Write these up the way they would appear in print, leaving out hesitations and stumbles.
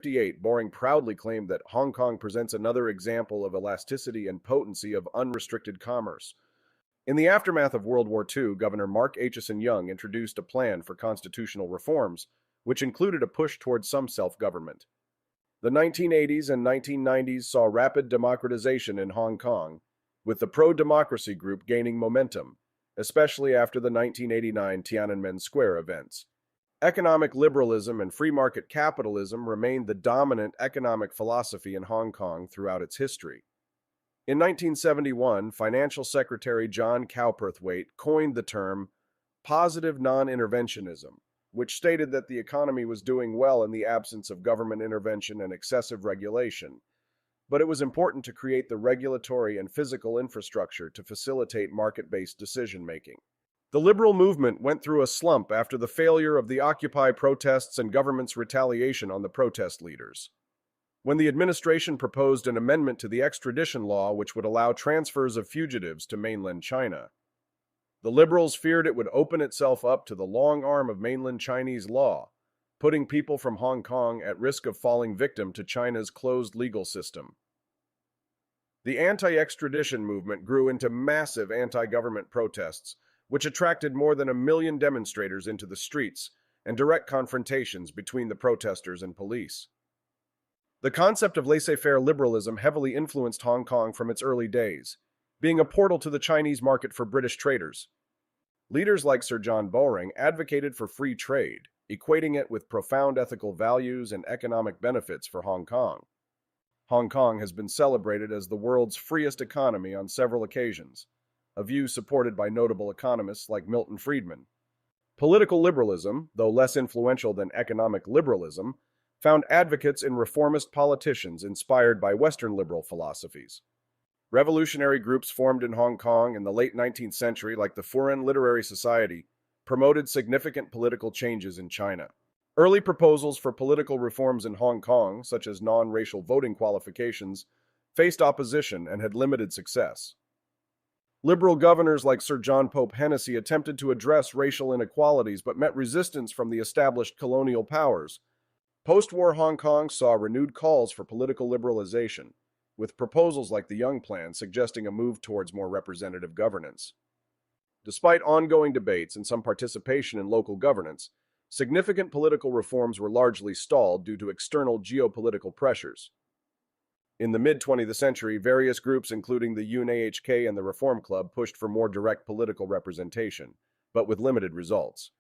1958, Boring proudly claimed that Hong Kong presents another example of elasticity and potency of unrestricted commerce. In the aftermath of World War II, Governor Mark Aitchison Young introduced a plan for constitutional reforms, which included a push towards some self-government. The 1980s and 1990s saw rapid democratization in Hong Kong, with the pro-democracy group gaining momentum, especially after the 1989 Tiananmen Square events. Economic liberalism and free market capitalism remained the dominant economic philosophy in Hong Kong throughout its history. In 1971, Financial Secretary John Cowperthwaite coined the term positive non-interventionism, which stated that the economy was doing well in the absence of government intervention and excessive regulation, but it was important to create the regulatory and physical infrastructure to facilitate market-based decision-making. The liberal movement went through a slump after the failure of the Occupy protests and government's retaliation on the protest leaders. When the administration proposed an amendment to the extradition law which would allow transfers of fugitives to mainland China, the liberals feared it would open itself up to the long arm of mainland Chinese law, putting people from Hong Kong at risk of falling victim to China's closed legal system. The anti-extradition movement grew into massive anti-government protests, which attracted more than 1 million demonstrators into the streets and direct confrontations between the protesters and police. The concept of laissez-faire liberalism heavily influenced Hong Kong from its early days, being a portal to the Chinese market for British traders. Leaders like Sir John Boring advocated for free trade, equating it with profound ethical values and economic benefits for Hong Kong. Hong Kong has been celebrated as the world's freest economy on several occasions, a view supported by notable economists like Milton Friedman. Political liberalism, though less influential than economic liberalism, found advocates in reformist politicians inspired by Western liberal philosophies. Revolutionary groups formed in Hong Kong in the late 19th century, like the Foreign Literary Society, promoted significant political changes in China. Early proposals for political reforms in Hong Kong, such as non-racial voting qualifications, faced opposition and had limited success. Liberal governors like Sir John Pope Hennessy attempted to address racial inequalities but met resistance from the established colonial powers. Post-war Hong Kong saw renewed calls for political liberalization, with proposals like the Young Plan suggesting a move towards more representative governance. Despite ongoing debates and some participation in local governance, significant political reforms were largely stalled due to external geopolitical pressures. In the mid-20th century, various groups including the UNAHK and the Reform Club pushed for more direct political representation, but with limited results.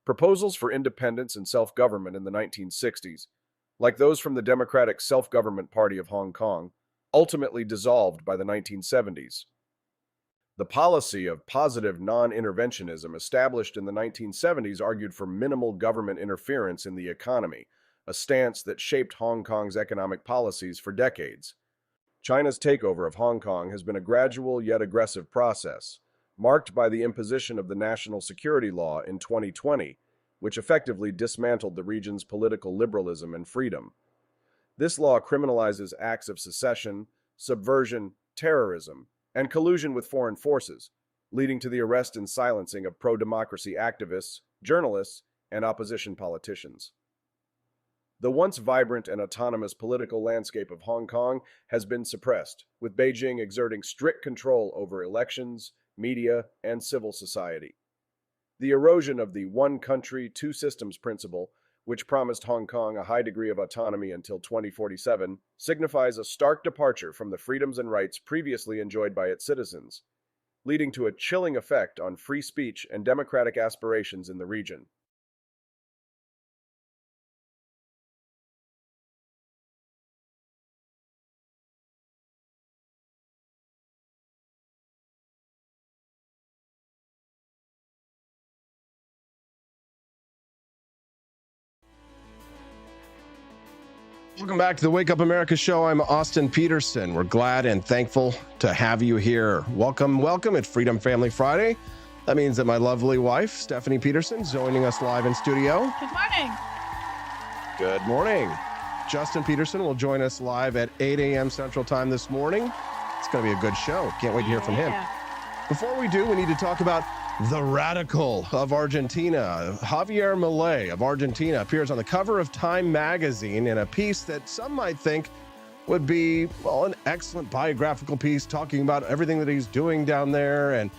Proposals for independence and self-government in the 1960s, like those from the Democratic Self-Government Party of Hong Kong, ultimately dissolved by the 1970s. The policy of positive non-interventionism established in the 1970s argued for minimal government interference in the economy, a stance that shaped Hong Kong's economic policies for decades. China's takeover of Hong Kong has been a gradual yet aggressive process, marked by the imposition of the National Security Law in 2020, which effectively dismantled the region's political liberalism and freedom. This law criminalizes acts of secession, subversion, terrorism, and collusion with foreign forces, leading to the arrest and silencing of pro-democracy activists, journalists, and opposition politicians. The once vibrant and autonomous political landscape of Hong Kong has been suppressed, with Beijing exerting strict control over elections, media, and civil society. The erosion of the one country, two systems principle, which promised Hong Kong a high degree of autonomy until 2047, signifies a stark departure from the freedoms and rights previously enjoyed by its citizens, leading to a chilling effect on free speech and democratic aspirations in the region. Welcome back to the Wake Up America show. I'm Austin Peterson. We're glad and thankful to have you here. Welcome, welcome. It's Freedom Family Friday. That means that my lovely wife, Stephanie Peterson, is joining us live in studio. Good morning. Good morning. Justin Peterson will join us live at 8 a.m. Central Time this morning. It's going to be a good show. Can't wait to hear from him. Before we do, we need to talk about The radical of Argentina, Javier Milei of Argentina, appears on the cover of Time magazine in a piece that some might think would be, well, an excellent biographical piece talking about everything that he's doing down there. And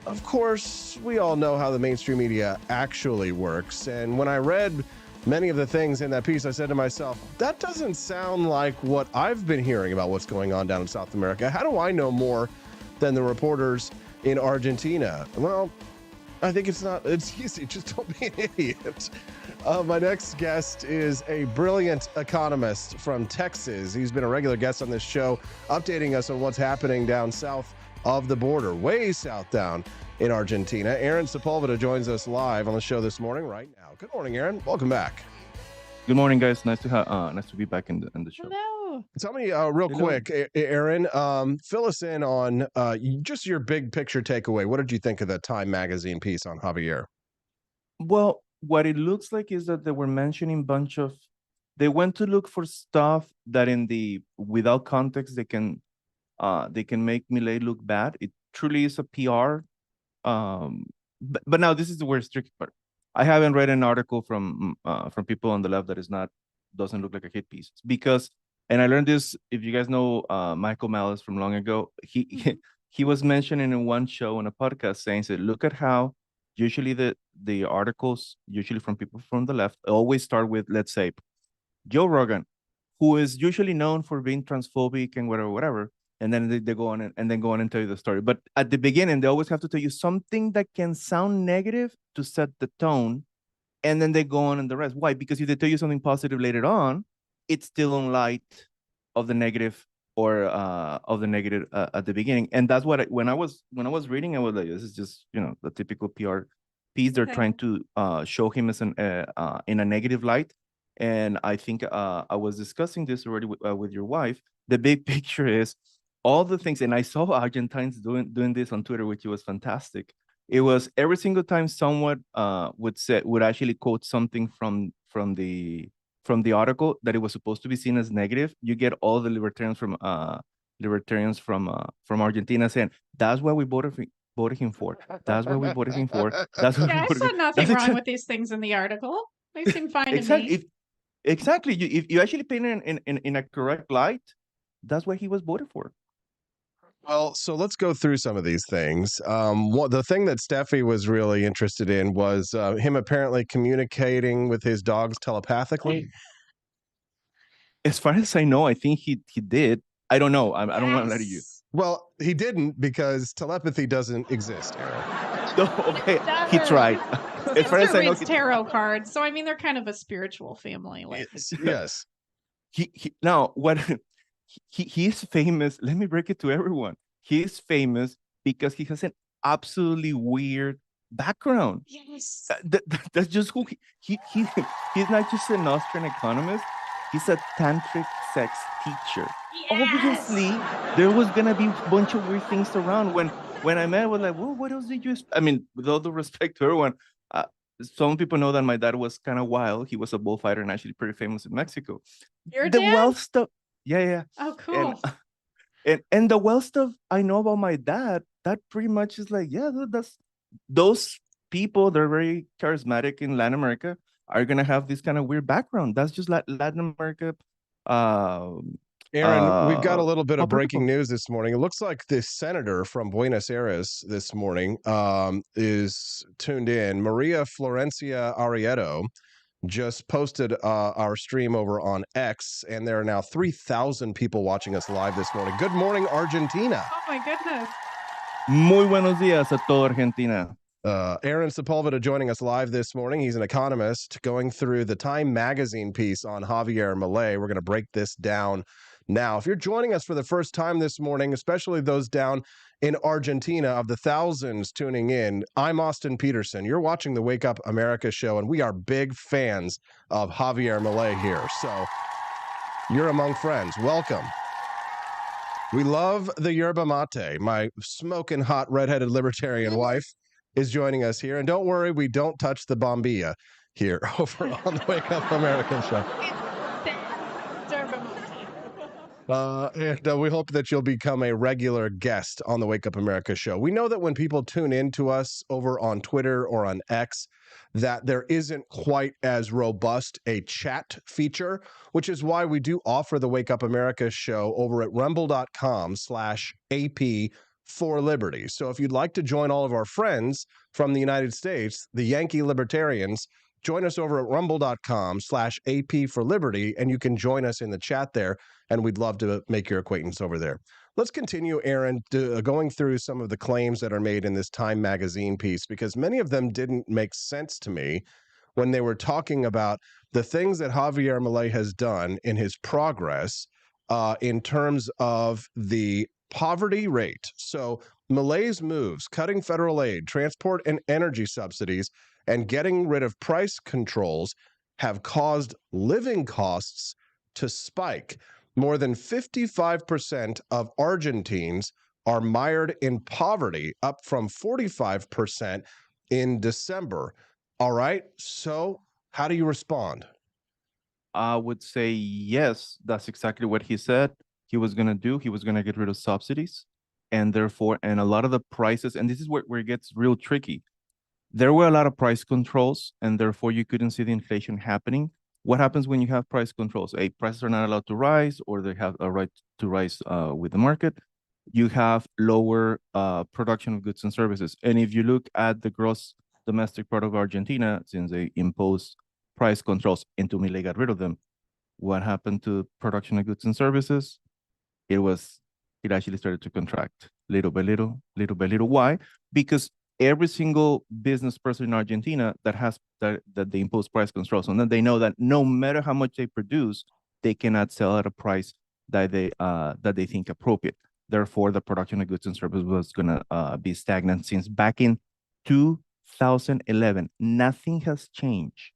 of course, we all know how the mainstream media actually works. And when I read many of the things in that piece, I said to myself, that doesn't sound like what I've been hearing about what's going on down in South America. How do I know more than the reporters in Argentina? Well, I think it's easy. Just don't be an idiot. My next guest is a brilliant economist from Texas. He's been a regular guest on this show, updating us on what's happening down south of the border, way south down in Argentina. Aaron Sepulveda joins us live on the show this morning right now. Good morning, Aaron. Welcome back. Good morning, guys. Nice to be back in the show. Hello. Tell me real quick, Aaron, fill us in on just your big picture takeaway. What did you think of the Time magazine piece on Javier? Well, what it looks like is that they were mentioning they went to look for stuff that without context they can make Milei look bad. It truly is a PR. But now this is the worst tricky part. I haven't read an article from people on the left that doesn't look like a hit piece, because, and I learned this, if you guys know Michael Malice from long ago, he was mentioning in one show on a podcast saying, look at how usually the articles, usually from people from the left, always start with, let's say, Joe Rogan, who is usually known for being transphobic and whatever. And then they go on and tell you the story. But at the beginning, they always have to tell you something that can sound negative to set the tone. And then they go on and the rest. Why? Because if they tell you something positive later on, it's still in light of the negative or of the negative at the beginning. And that's what when I was reading, I was like, this is just, the typical PR piece. They're trying to show him as in a negative light. And I think I was discussing this already with your wife. The big picture is all the things, and I saw Argentines doing this on Twitter, which was fantastic. It was every single time someone would actually quote something from the article that it was supposed to be seen as negative. You get all the libertarians from Argentina saying that's what we voted him for. That's what we voted him for. That's what I saw nothing wrong with these things in the article. They seem fine to me. Exactly. If you actually paint it in a correct light, that's what he was voted for. Well, so let's go through some of these things. The thing that Steffi was really interested in was him apparently communicating with his dogs telepathically. As far as I know, I think he did. I don't know. I don't want to lie to you. Well, he didn't, because telepathy doesn't exist, Aaron. No, okay, he tried. As far as I know, tarot cards. So I mean, they're kind of a spiritual family. Yes. Now what? He's famous. Let me break it to everyone. He's famous because he has an absolutely weird background. Yes. That's just who he's not just an Austrian economist. He's a tantric sex teacher. Yes. Obviously, there was gonna be a bunch of weird things around. When I met, I was like, well, what else did you I mean, with all the respect to everyone, some people know that my dad was kind of wild. He was a bullfighter and actually pretty famous in Mexico. Your dad? Wealth stuff. Yeah. Oh, cool. And the wealth stuff I know about my dad, that pretty much is like, yeah, that's those people, they're very charismatic in Latin America, are gonna have this kind of weird background. That's just Latin America. Aaron, we've got a little bit of breaking news this morning. It looks like this senator from Buenos Aires this morning is tuned in. Maria Florencia Arrieto just posted our stream over on X, and there are now 3,000 people watching us live this morning. Good morning, Argentina. Oh, my goodness. Muy buenos días a toda Argentina. Aaron Sepulveda joining us live this morning. He's an economist going through the Time magazine piece on Javier Milei. We're going to break this down now. If you're joining us for the first time this morning, especially those down in Argentina, of the thousands tuning in, I'm Austin Peterson. You're watching the Wake Up America show, and we are big fans of Javier Milei here. So you're among friends. Welcome. We love the yerba mate. My smoking hot redheaded libertarian wife is joining us here. And don't worry, we don't touch the bombilla here over on the Wake Up America show. And we hope that you'll become a regular guest on the Wake Up America show. We know that when people tune in to us over on Twitter or on X, that there isn't quite as robust a chat feature, which is why we do offer the Wake Up America show over at rumble.com/AP for Liberty. So if you'd like to join all of our friends from the United States, the Yankee Libertarians, join us over at rumble.com/AP for Liberty, and you can join us in the chat there, and we'd love to make your acquaintance over there. Let's continue, Aaron, going through some of the claims that are made in this Time magazine piece, because many of them didn't make sense to me when they were talking about the things that Javier Milei has done in his progress in terms of the poverty rate. So Milei's moves, cutting federal aid, transport and energy subsidies, and getting rid of price controls have caused living costs to spike. More than 55% of Argentines are mired in poverty, up from 45% in December. All right, so how do you respond? I would say yes, that's exactly what he said he was going to do. He was going to get rid of subsidies. And therefore, and a lot of the prices, and this is where it gets real tricky. There were a lot of price controls, and therefore you couldn't see the inflation happening. What happens when you have price controls? Prices are not allowed to rise, or they have a right to rise with the market. You have lower production of goods and services. And if you look at the gross domestic product of Argentina, since they imposed price controls until Milei got rid of them, what happened to production of goods and services? It actually started to contract little by little, little by little. Why? Because every single business person in Argentina that they impose price controls on them, they know that no matter how much they produce, they cannot sell at a price that they think appropriate. Therefore, the production of goods and services was going to be stagnant since back in 2011. Nothing has changed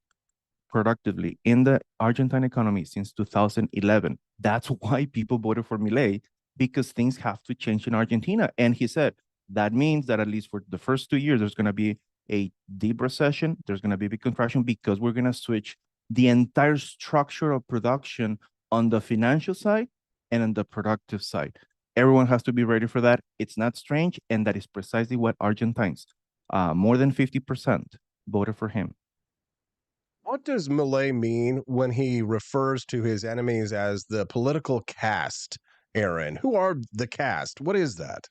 productively in the Argentine economy since 2011. That's why people voted for Milei, because things have to change in Argentina. And he said that means that at least for the first 2 years, there's going to be a deep recession. There's going to be a big contraction because we're going to switch the entire structure of production on the financial side and on the productive side. Everyone has to be ready for that. It's not strange. And that is precisely what Argentines, more than 50%, voted for him. What does Milei mean when he refers to his enemies as the political caste, Aaron? Who are the caste? What is that?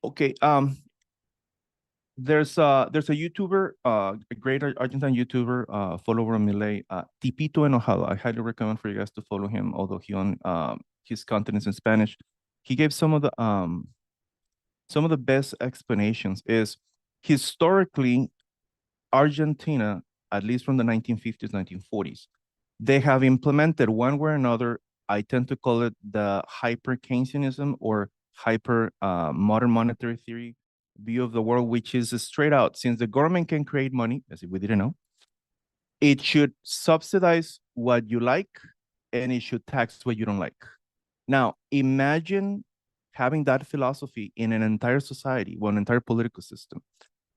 Okay, there's a YouTuber, a great Argentine YouTuber, follower of Milei, Tipito Enojado. I highly recommend for you guys to follow him, although he on his content is in Spanish. He gave some of the best explanations. Is historically Argentina, at least from the 1950s, 1940s, they have implemented one way or another. I tend to call it the hyper Keynesianism or hyper modern monetary theory view of the world, which is straight out. Since the government can create money, as if we didn't know, it should subsidize what you like and it should tax what you don't like. Now, imagine having that philosophy in an entire society, one entire political system,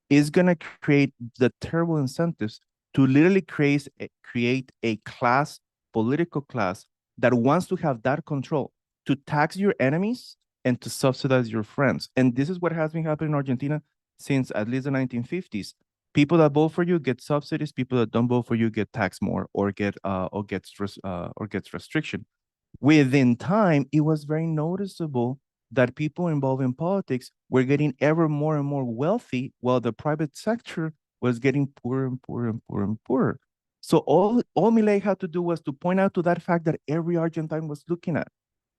is going to create the terrible incentives to literally create a class, political class, that wants to have that control to tax your enemies and to subsidize your friends. And this is what has been happening in Argentina since at least the 1950s. People that vote for you get subsidies. People that don't vote for you get taxed more or gets restriction. Within time, it was very noticeable that people involved in politics were getting ever more and more wealthy, while the private sector was getting poorer and poorer and poorer and poorer. So all Milei had to do was to point out to that fact that every Argentine was looking at,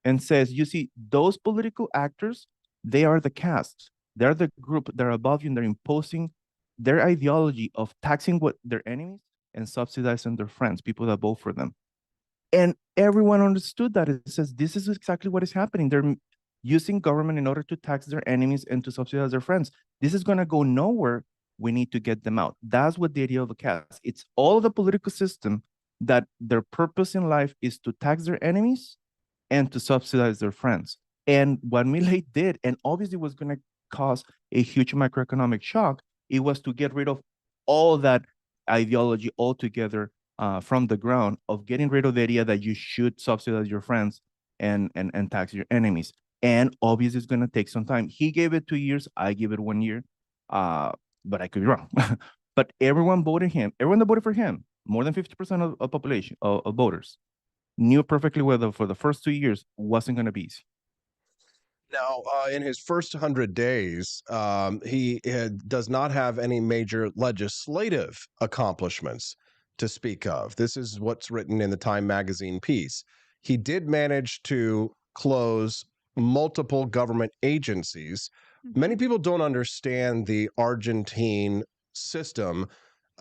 and says, you see, those political actors, they are the caste. They're the group that are above you, and they're imposing their ideology of taxing their enemies and subsidizing their friends, people that vote for them. And everyone understood that. It says, this is exactly what is happening. They're using government in order to tax their enemies and to subsidize their friends. This is going to go nowhere. We need to get them out. That's what the idea of a caste. It's all the political system that their purpose in life is to tax their enemies and to subsidize their friends. And what Milei did, and obviously was going to cause a huge macroeconomic shock, it was to get rid of all that ideology altogether from the ground, of getting rid of the idea that you should subsidize your friends and tax your enemies. And obviously, it's going to take some time. He gave it 2 years. I give it 1 year. But I could be wrong. But everyone voted him. Everyone that voted for him, more than 50% of population of voters, knew perfectly well for the first 2 years wasn't going to be easy. Now, in his first 100 days, he does not have any major legislative accomplishments to speak of. This is what's written in the Time magazine piece. He did manage to close multiple government agencies. Many people don't understand the Argentine system.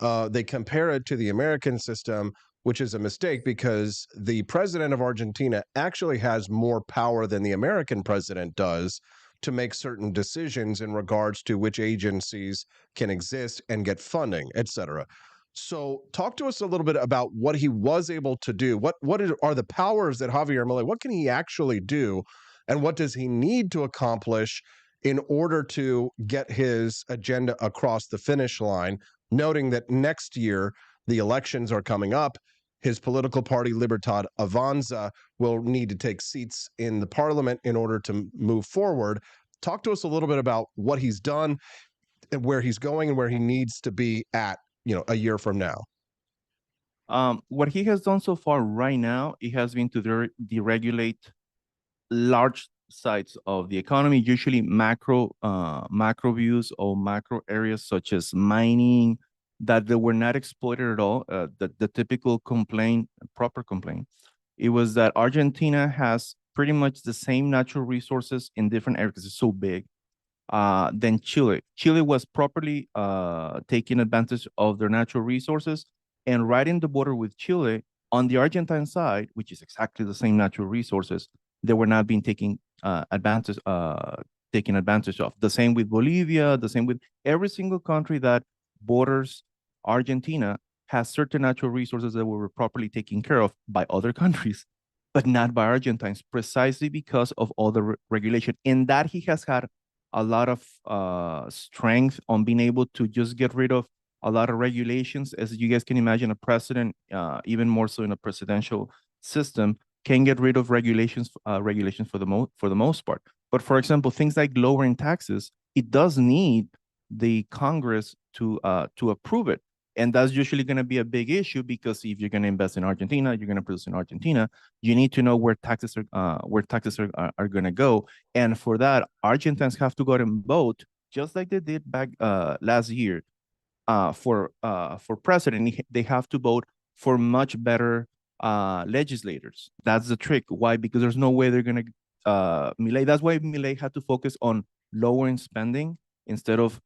They compare it to the American system, which is a mistake because the president of Argentina actually has more power than the American president does to make certain decisions in regards to which agencies can exist and get funding, et cetera. So talk to us a little bit about what he was able to do. What are the powers that Javier Milei, what can he actually do? And what does he need to accomplish in order to get his agenda across the finish line, noting that next year the elections are coming up? His political party, Libertad Avanza, will need to take seats in the parliament in order to move forward. Talk to us a little bit about what he's done and where he's going and where he needs to be at, a year from now. What he has done so far right now, it has been to deregulate large sides of the economy, usually macro views or macro areas such as mining, that they were not exploited at all. The typical proper complaint, it was that Argentina has pretty much the same natural resources in different areas. It's so big. Than Chile. Chile was properly taking advantage of their natural resources, and right in the border with Chile, on the Argentine side, which is exactly the same natural resources, they were not being taken advantage of. The same with Bolivia, the same with every single country that borders Argentina has certain natural resources that were properly taken care of by other countries, but not by Argentines, precisely because of all the regulation. In that, he has had a lot of strength on being able to just get rid of a lot of regulations. As you guys can imagine, a president, even more so in a presidential system, can get rid of regulations for the most part. But for example, things like lowering taxes, it does need the Congress to approve it. And that's usually going to be a big issue, because if you're going to invest in Argentina, you're going to produce in Argentina, you need to know where taxes are going to go. And for that, Argentines have to go out and vote, just like they did back last year for president. They have to vote for much better legislators. That's the trick. Why? Because there's no way they're going to Milei. That's why Milei had to focus on lowering spending instead of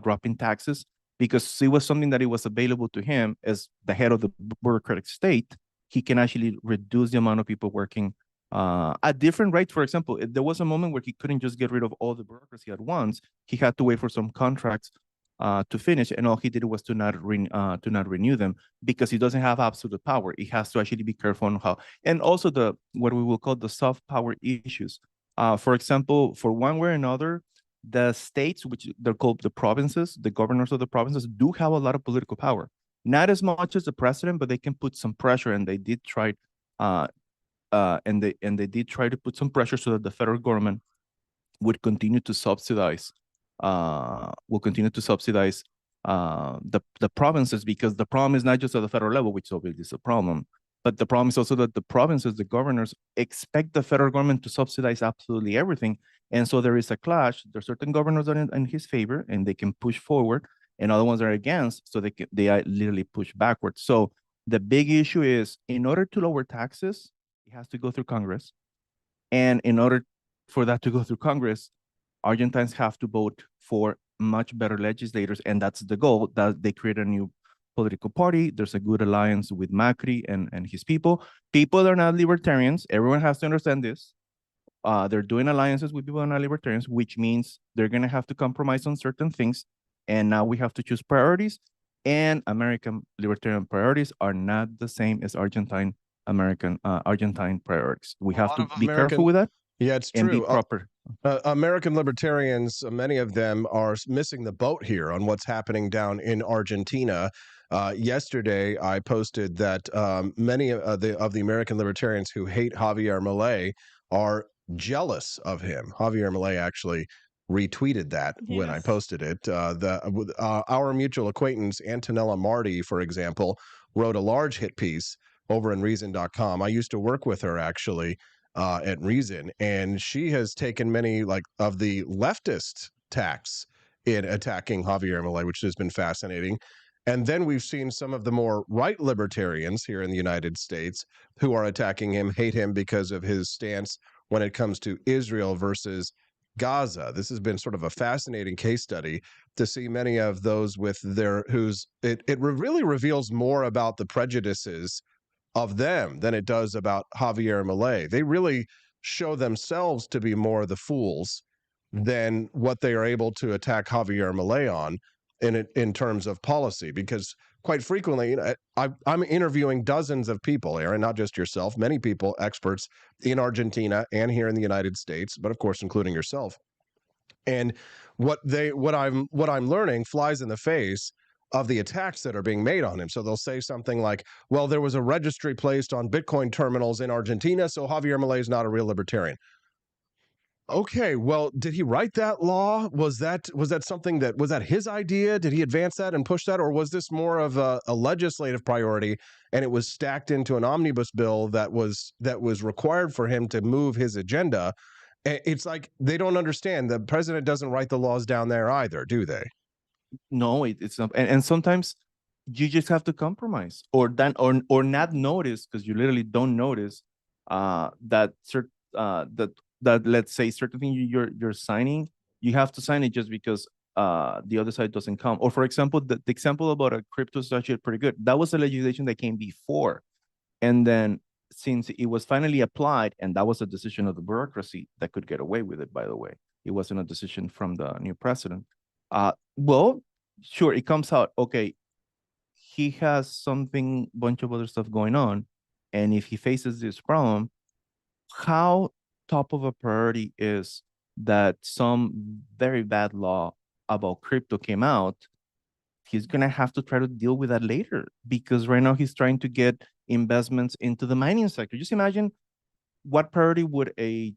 dropping taxes, because it was something that it was available to him as the head of the bureaucratic state. He can actually reduce the amount of people working at different rates. For example, there was a moment where he couldn't just get rid of all the bureaucracy at once. He had to wait for some contracts to finish, and all he did was to not renew them, because he doesn't have absolute power. He has to actually be careful on how, and also what we will call the soft power issues. For example, for one way or another, the states, which they're called the provinces, the governors of the provinces, do have a lot of political power. Not as much as the president, but they can put some pressure, and they did try, and they did try to put some pressure so that the federal government would continue to subsidize, the provinces, because the problem is not just at the federal level, which obviously is a problem, but the problem is also that the provinces, the governors, expect the federal government to subsidize absolutely everything. And so there is a clash. There are certain governors that are in his favor and they can push forward, and other ones are against, so they are literally push backwards. So the big issue is, in order to lower taxes, it has to go through Congress. And in order for that to go through Congress, Argentines have to vote for much better legislators, and that's the goal, that they create a new political party. There's a good alliance with Macri and his people. People are not libertarians. Everyone has to understand this. They're doing alliances with people who are not libertarians, which means they're going to have to compromise on certain things. And now we have to choose priorities. And American libertarian priorities are not the same as Argentine priorities. We have to be careful with that. Yeah, it's and be true. proper. American libertarians, many of them are missing the boat here on what's happening down in Argentina. Yesterday, I posted that many of the American libertarians who hate Javier Milei are jealous of him. Javier Milei actually retweeted that when I Yes. posted it. Our mutual acquaintance Antonella Marty, for example, wrote a large hit piece over in Reason.com. I used to work with her actually at Reason, and she has taken many like of the leftist tacks in attacking Javier Milei, which has been fascinating. And then we've seen some of the more right libertarians here in the United States who are attacking him, hate him because of his stance when it comes to Israel versus Gaza. This has been sort of a fascinating case study to see many of those with their really reveals more about the prejudices of them than it does about Javier Milei. They really show themselves to be more the fools than what they are able to attack Javier Milei on in terms of policy. Because quite frequently, you know, I'm interviewing dozens of people, Aaron, not just yourself, many people, experts in Argentina and here in the United States, but of course, including yourself. And what I'm learning flies in the face of the attacks that are being made on him. So they'll say something like, well, there was a registry placed on Bitcoin terminals in Argentina, so Javier Milei is not a real libertarian. Okay, well, did he write that law? Was that something was that his idea? Did he advance that and push that, or was this more of a legislative priority and it was stacked into an omnibus bill that was required for him to move his agenda? It's like they don't understand. The president doesn't write the laws down there either, do they? No, it's not. And sometimes you just have to compromise or not notice, because you literally don't notice that that let's say certain thing you're signing, you have to sign it just because the other side doesn't come. Or for example, the example about a crypto statute, pretty good. That was a legislation that came before, and then since it was finally applied, and that was a decision of the bureaucracy that could get away with it, by the way. It wasn't a decision from the new president. Well, sure, it comes out, okay, he has something, bunch of other stuff going on. And if he faces this problem, how top of a priority is that some very bad law about crypto came out, he's going to have to try to deal with that later, because right now he's trying to get investments into the mining sector. Just imagine what priority would a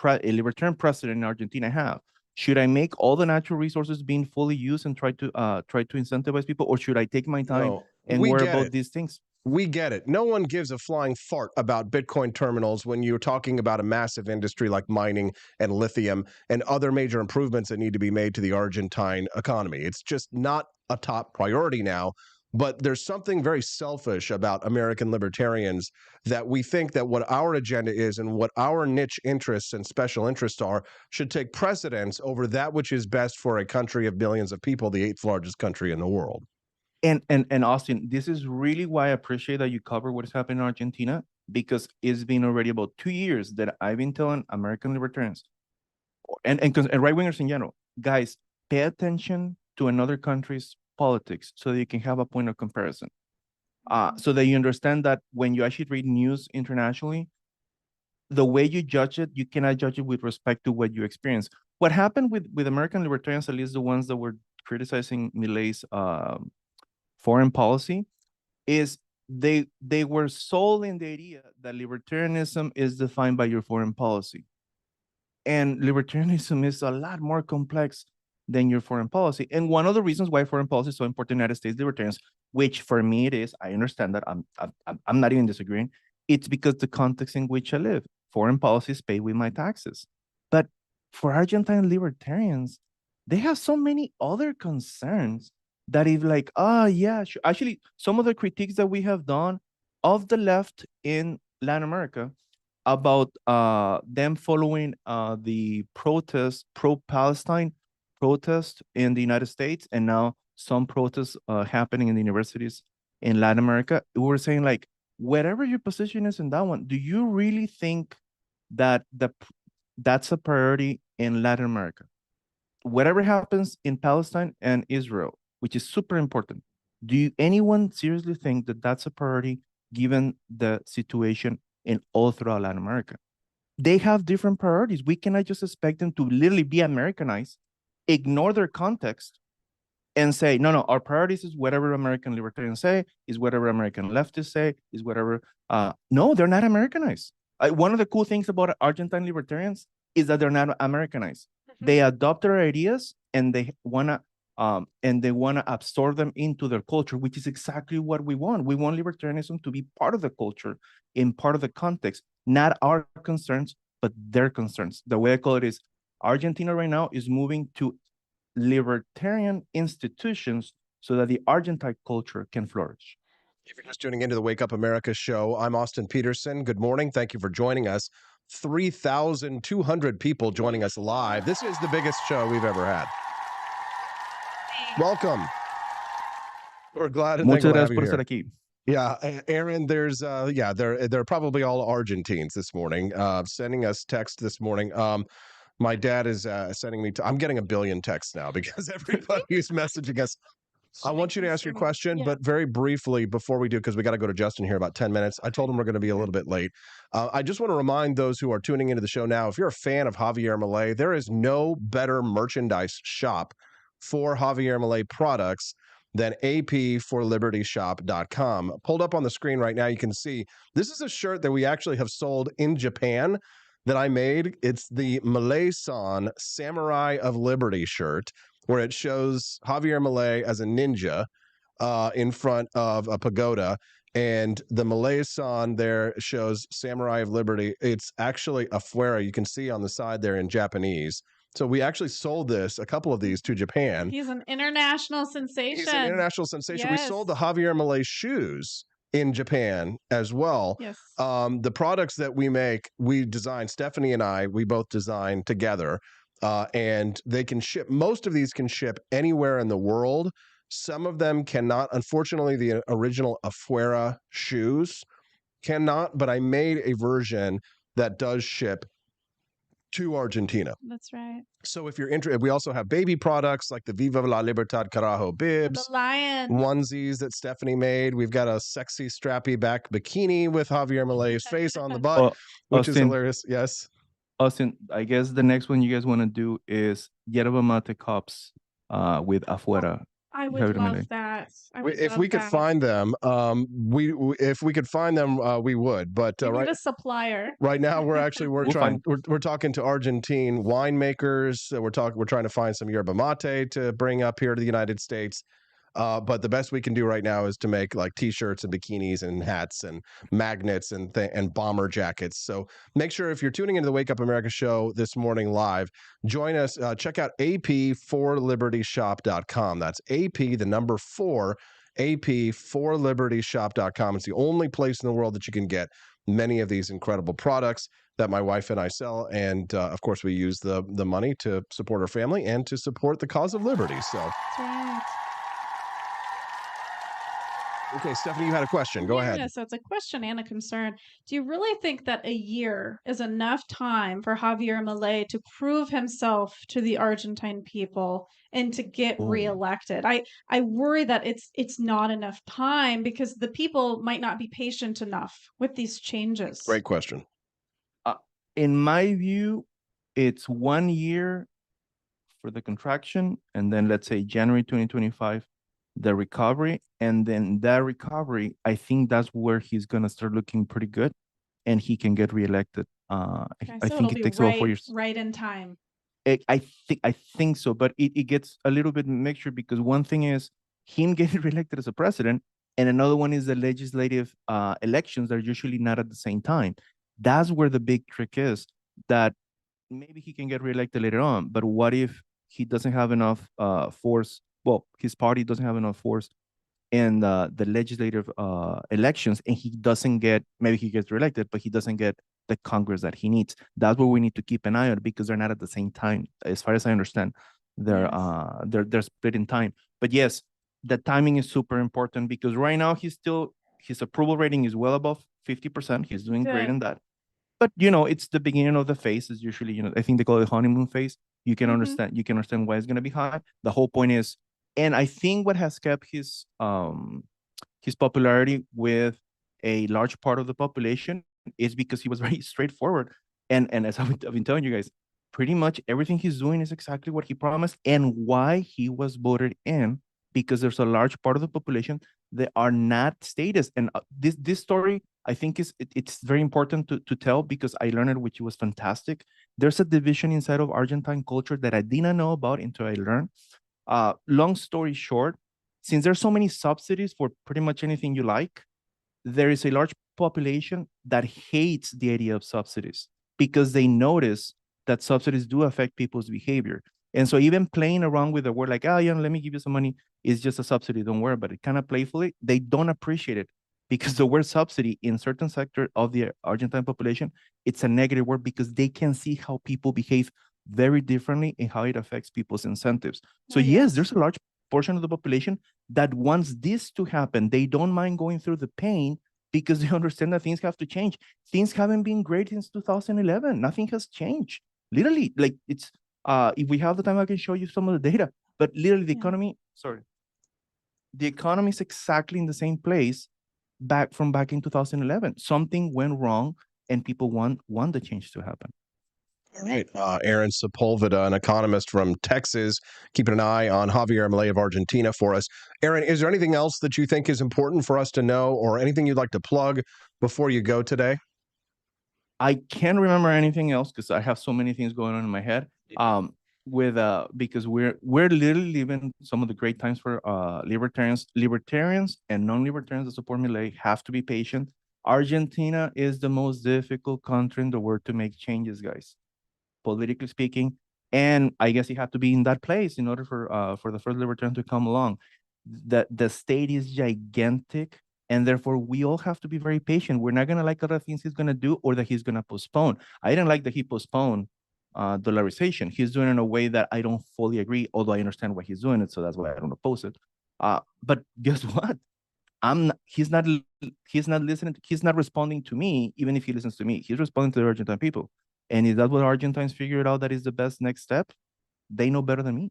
libertarian president in Argentina have? Should I make all the natural resources being fully used and try to incentivize people, or should I take my time and worry about these things? We get it. No one gives a flying fart about Bitcoin terminals when you're talking about a massive industry like mining and lithium and other major improvements that need to be made to the Argentine economy. It's just not a top priority now. But there's something very selfish about American libertarians that we think that what our agenda is and what our niche interests and special interests are should take precedence over that which is best for a country of billions of people, the 8th largest country in the world. And Austin, this is really why I appreciate that you cover what is happening in Argentina, because it's been already about 2 years that I've been telling American libertarians and right wingers in general, guys, pay attention to another country's politics so that you can have a point of comparison. So that you understand that when you actually read news internationally, the way you judge it, you cannot judge it with respect to what you experience. What happened with American libertarians, at least the ones that were criticizing Milei's foreign policy, is they were sold in the idea that libertarianism is defined by your foreign policy. And libertarianism is a lot more complex than your foreign policy. And one of the reasons why foreign policy is so important in the United States libertarians, which for me it is, I understand that, I'm not even disagreeing, it's because the context in which I live. Foreign policy is paid with my taxes. But for Argentine libertarians, they have so many other concerns that if like, yeah, sure. Actually, some of the critiques that we have done of the left in Latin America about them following the protest, pro-Palestine protest in the United States, and now some protests happening in the universities in Latin America, we were saying like, whatever your position is in that one, do you really think that that's a priority in Latin America? Whatever happens in Palestine and Israel, which is super important, do anyone seriously think that that's a priority given the situation in all throughout Latin America? they have different priorities. We cannot just expect them to literally be Americanized, ignore their context, and say, no, our priorities is whatever American libertarians say, is whatever American leftists say, is whatever. No, they're not Americanized. One of the cool things about Argentine libertarians is that they're not Americanized. They adopt their ideas and they wanna absorb them into their culture, which is exactly what we want. We want libertarianism to be part of the culture, in part of the context, not our concerns, but their concerns. The way I call it is Argentina right now is moving to libertarian institutions so that the Argentine culture can flourish. If you're just tuning into the Wake Up America show, I'm Austin Peterson. Good morning. Thank you for joining us. 3,200 people joining us live. This is the biggest show we've ever had. Welcome. We're glad and thankful to have you here. Yeah, Aaron, there's they're probably all Argentines this morning, sending us text this morning. My dad is sending me, I'm getting a billion texts now because everybody is messaging us. I want you to ask your question, but very briefly before we do, because we got to go to Justin here about 10 minutes. I told him we're going to be a little bit late. I just want to remind those who are tuning into the show now, if you're a fan of Javier Milei, there is no better merchandise shop for Javier Milei products than apforlibertyshop.com. Pulled up on the screen right now, you can see this is a shirt that we actually have sold in Japan that I made. It's the Milei-san Samurai of Liberty shirt, where it shows Javier Milei as a ninja in front of a pagoda, and the Milei-san there shows Samurai of Liberty. It's actually a fuera. You can see on the side there in Japanese. So we actually sold a couple of these to Japan. He's an international sensation. He's an international sensation. Yes. We sold the Javier Milei shoes in Japan as well. Yes. The products that we make, we design, Stephanie and I, we both design together, and they can ship. Most of these can ship anywhere in the world. Some of them cannot. Unfortunately, the original Afuera shoes cannot, but I made a version that does ship to Argentina. That's right. So if you're interested, we also have baby products like the Viva la Libertad Carajo bibs, the lion onesies that Stephanie made. We've got a sexy strappy back bikini with Javier Milei's face on the butt, which is hilarious. Yes. Austin, I guess the next one you guys want to do is yerba mate cups with afuera. I would love that. If we could find them, we would. But right, a supplier. Right now, we're talking to Argentine winemakers. We're trying to find some yerba mate to bring up here to the United States. But the best we can do right now is to make like T-shirts and bikinis and hats and magnets and bomber jackets. So make sure if you're tuning into the Wake Up America show this morning live, join us. Check out apforlibertyshop.com. That's AP, the number 4, apforlibertyshop.com. It's the only place in the world that you can get many of these incredible products that my wife and I sell. And of course, we use the money to support our family and to support the cause of liberty. So. That's right. Okay, Stephanie, you had a question. Go ahead. So it's a question and a concern. Do you really think that a year is enough time for Javier Milei to prove himself to the Argentine people and to get reelected? I worry that it's not enough time because the people might not be patient enough with these changes. Great question. In my view, it's 1 year for the contraction, and then let's say January 2025. The recovery, and then that recovery, I think that's where he's gonna start looking pretty good, and he can get reelected. I think it takes about 4 years. Right in time. I think so, but it gets a little bit mixture because one thing is him getting reelected as a president, and another one is the legislative elections that are usually not at the same time. That's where the big trick is. That maybe he can get reelected later on, but what if he doesn't have enough force? Well, his party doesn't have enough force in the legislative elections, and he doesn't get, maybe he gets reelected, but he doesn't get the Congress that he needs. That's what we need to keep an eye on because they're not at the same time. As far as I understand, they're split in time. But yes, the timing is super important because right now his approval rating is well above 50%. He's doing great in that. But it's the beginning of the phase. Is usually, I think they call it the honeymoon phase. You can understand why it's going to be high. The whole point is. And I think what has kept his popularity with a large part of the population is because he was very straightforward. And as I've been telling you guys, pretty much everything he's doing is exactly what he promised and why he was voted in, because there's a large part of the population that are not statists. And this story, I think it's very important to tell, because I learned it, which was fantastic. There's a division inside of Argentine culture that I didn't know about until I learned. Long story short, since there's so many subsidies for pretty much anything you like, there is a large population that hates the idea of subsidies because they notice that subsidies do affect people's behavior. And so even playing around with the word like, oh, let me give you some money, is just a subsidy, don't worry about it, kind of playfully, they don't appreciate it, because the word subsidy in certain sector of the Argentine population, it's a negative word, because they can see how people behave very differently and how it affects people's incentives. So yes, there's a large portion of the population that wants this to happen. They don't mind going through the pain because they understand that things have to change. Things haven't been great since 2011. Nothing has changed. Literally, like it's, if we have the time, I can show you some of the data, but literally the economy, the economy is exactly in the same place back in 2011. Something went wrong and people want the change to happen. All right. Aaron Sepulveda, an economist from Texas, keeping an eye on Javier Milei of Argentina for us. Aaron, is there anything else that you think is important for us to know, or anything you'd like to plug before you go today? I can't remember anything else because I have so many things going on in my head. Because we're literally living some of the great times for libertarians and non-libertarians that support Milei have to be patient. Argentina is the most difficult country in the world to make changes, guys, politically speaking. And I guess you have to be in that place in order for the first libertarian to come along. The state is gigantic, and therefore we all have to be very patient. We're not gonna like other things he's gonna do or that he's gonna postpone. I didn't like that he postponed dollarization. He's doing it in a way that I don't fully agree, although I understand why he's doing it, so that's why I don't oppose it. But guess what? He's not listening. He's not responding to me, even if he listens to me. He's responding to the Argentine people. And is that what Argentines figured out that is the best next step? They know better than me.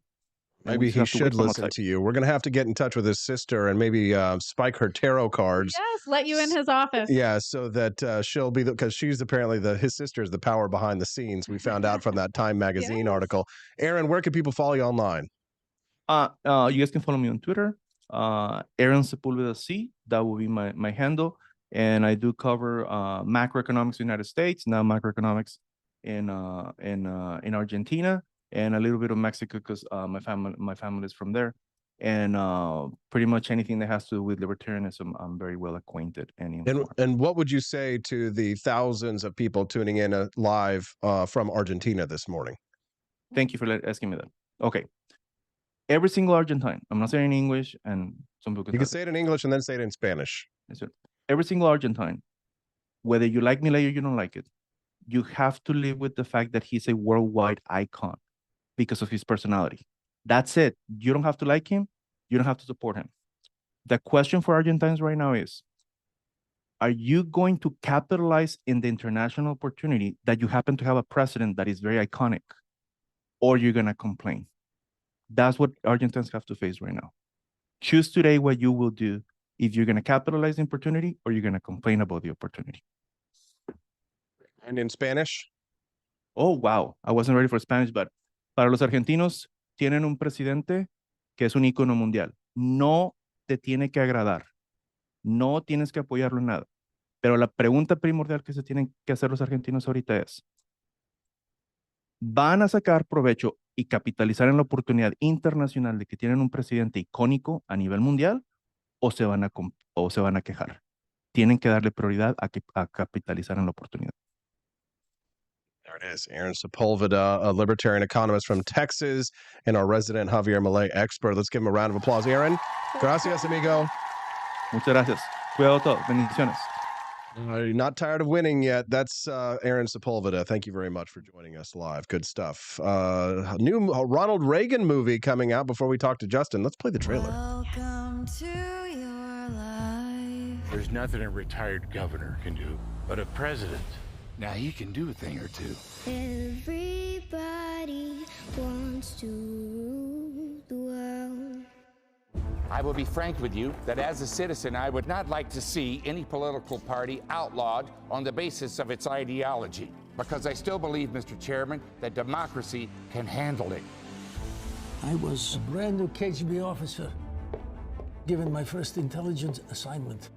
Maybe he should listen to you. We're going to have to get in touch with his sister and maybe spike her tarot cards. Yes, let you in his office. Yeah, so that she'll be, because she's apparently his sister is the power behind the scenes. We found out from that Time magazine article. Aaron, where can people follow you online? You guys can follow me on Twitter. Aaron Sepulveda C. That will be my handle. And I do cover macroeconomics in the United States, now macroeconomics in Argentina, and a little bit of Mexico because my family is from there. And pretty much anything that has to do with libertarianism, I'm very well acquainted and informed. And what would you say to the thousands of people tuning in live from Argentina this morning? Thank you for asking me that. Okay. Every single Argentine, I'm not saying in English, and some people you can say it in English and then say it in Spanish. Yes, sir. Every single Argentine, whether you like Milei or you don't like it, you have to live with the fact that he's a worldwide icon because of his personality. That's it. You don't have to like him. You don't have to support him. The question for Argentines right now is, are you going to capitalize in the international opportunity that you happen to have a president that is very iconic, or you're going to complain? That's what Argentines have to face right now. Choose today what you will do, if you're going to capitalize the opportunity or you're going to complain about the opportunity. And in Spanish? Oh, wow. I wasn't ready for Spanish, but para los argentinos, tienen un presidente que es un ícono mundial. No te tiene que agradar. No tienes que apoyarlo en nada. Pero la pregunta primordial que se tienen que hacer los argentinos ahorita es, ¿van a sacar provecho y capitalizar en la oportunidad internacional de que tienen un presidente icónico a nivel mundial, o se van a quejar? Tienen que darle prioridad a capitalizar en la oportunidad. There it is. Aaron Sepulveda, a libertarian economist from Texas, and our resident Javier Milei expert. Let's give him a round of applause. Aaron, gracias, amigo. Muchas gracias. Cuidado todo. Bendiciones. Not tired of winning yet. That's Aaron Sepulveda. Thank you very much for joining us live. Good stuff. New Ronald Reagan movie coming out before we talk to Justin. Let's play the trailer. Welcome to your life. There's nothing a retired governor can do, but a president, now he can do a thing or two. Everybody wants to rule the world. I will be frank with you that as a citizen, I would not like to see any political party outlawed on the basis of its ideology. Because I still believe, Mr. Chairman, that democracy can handle it. I was a brand new KGB officer, given my first intelligence assignment.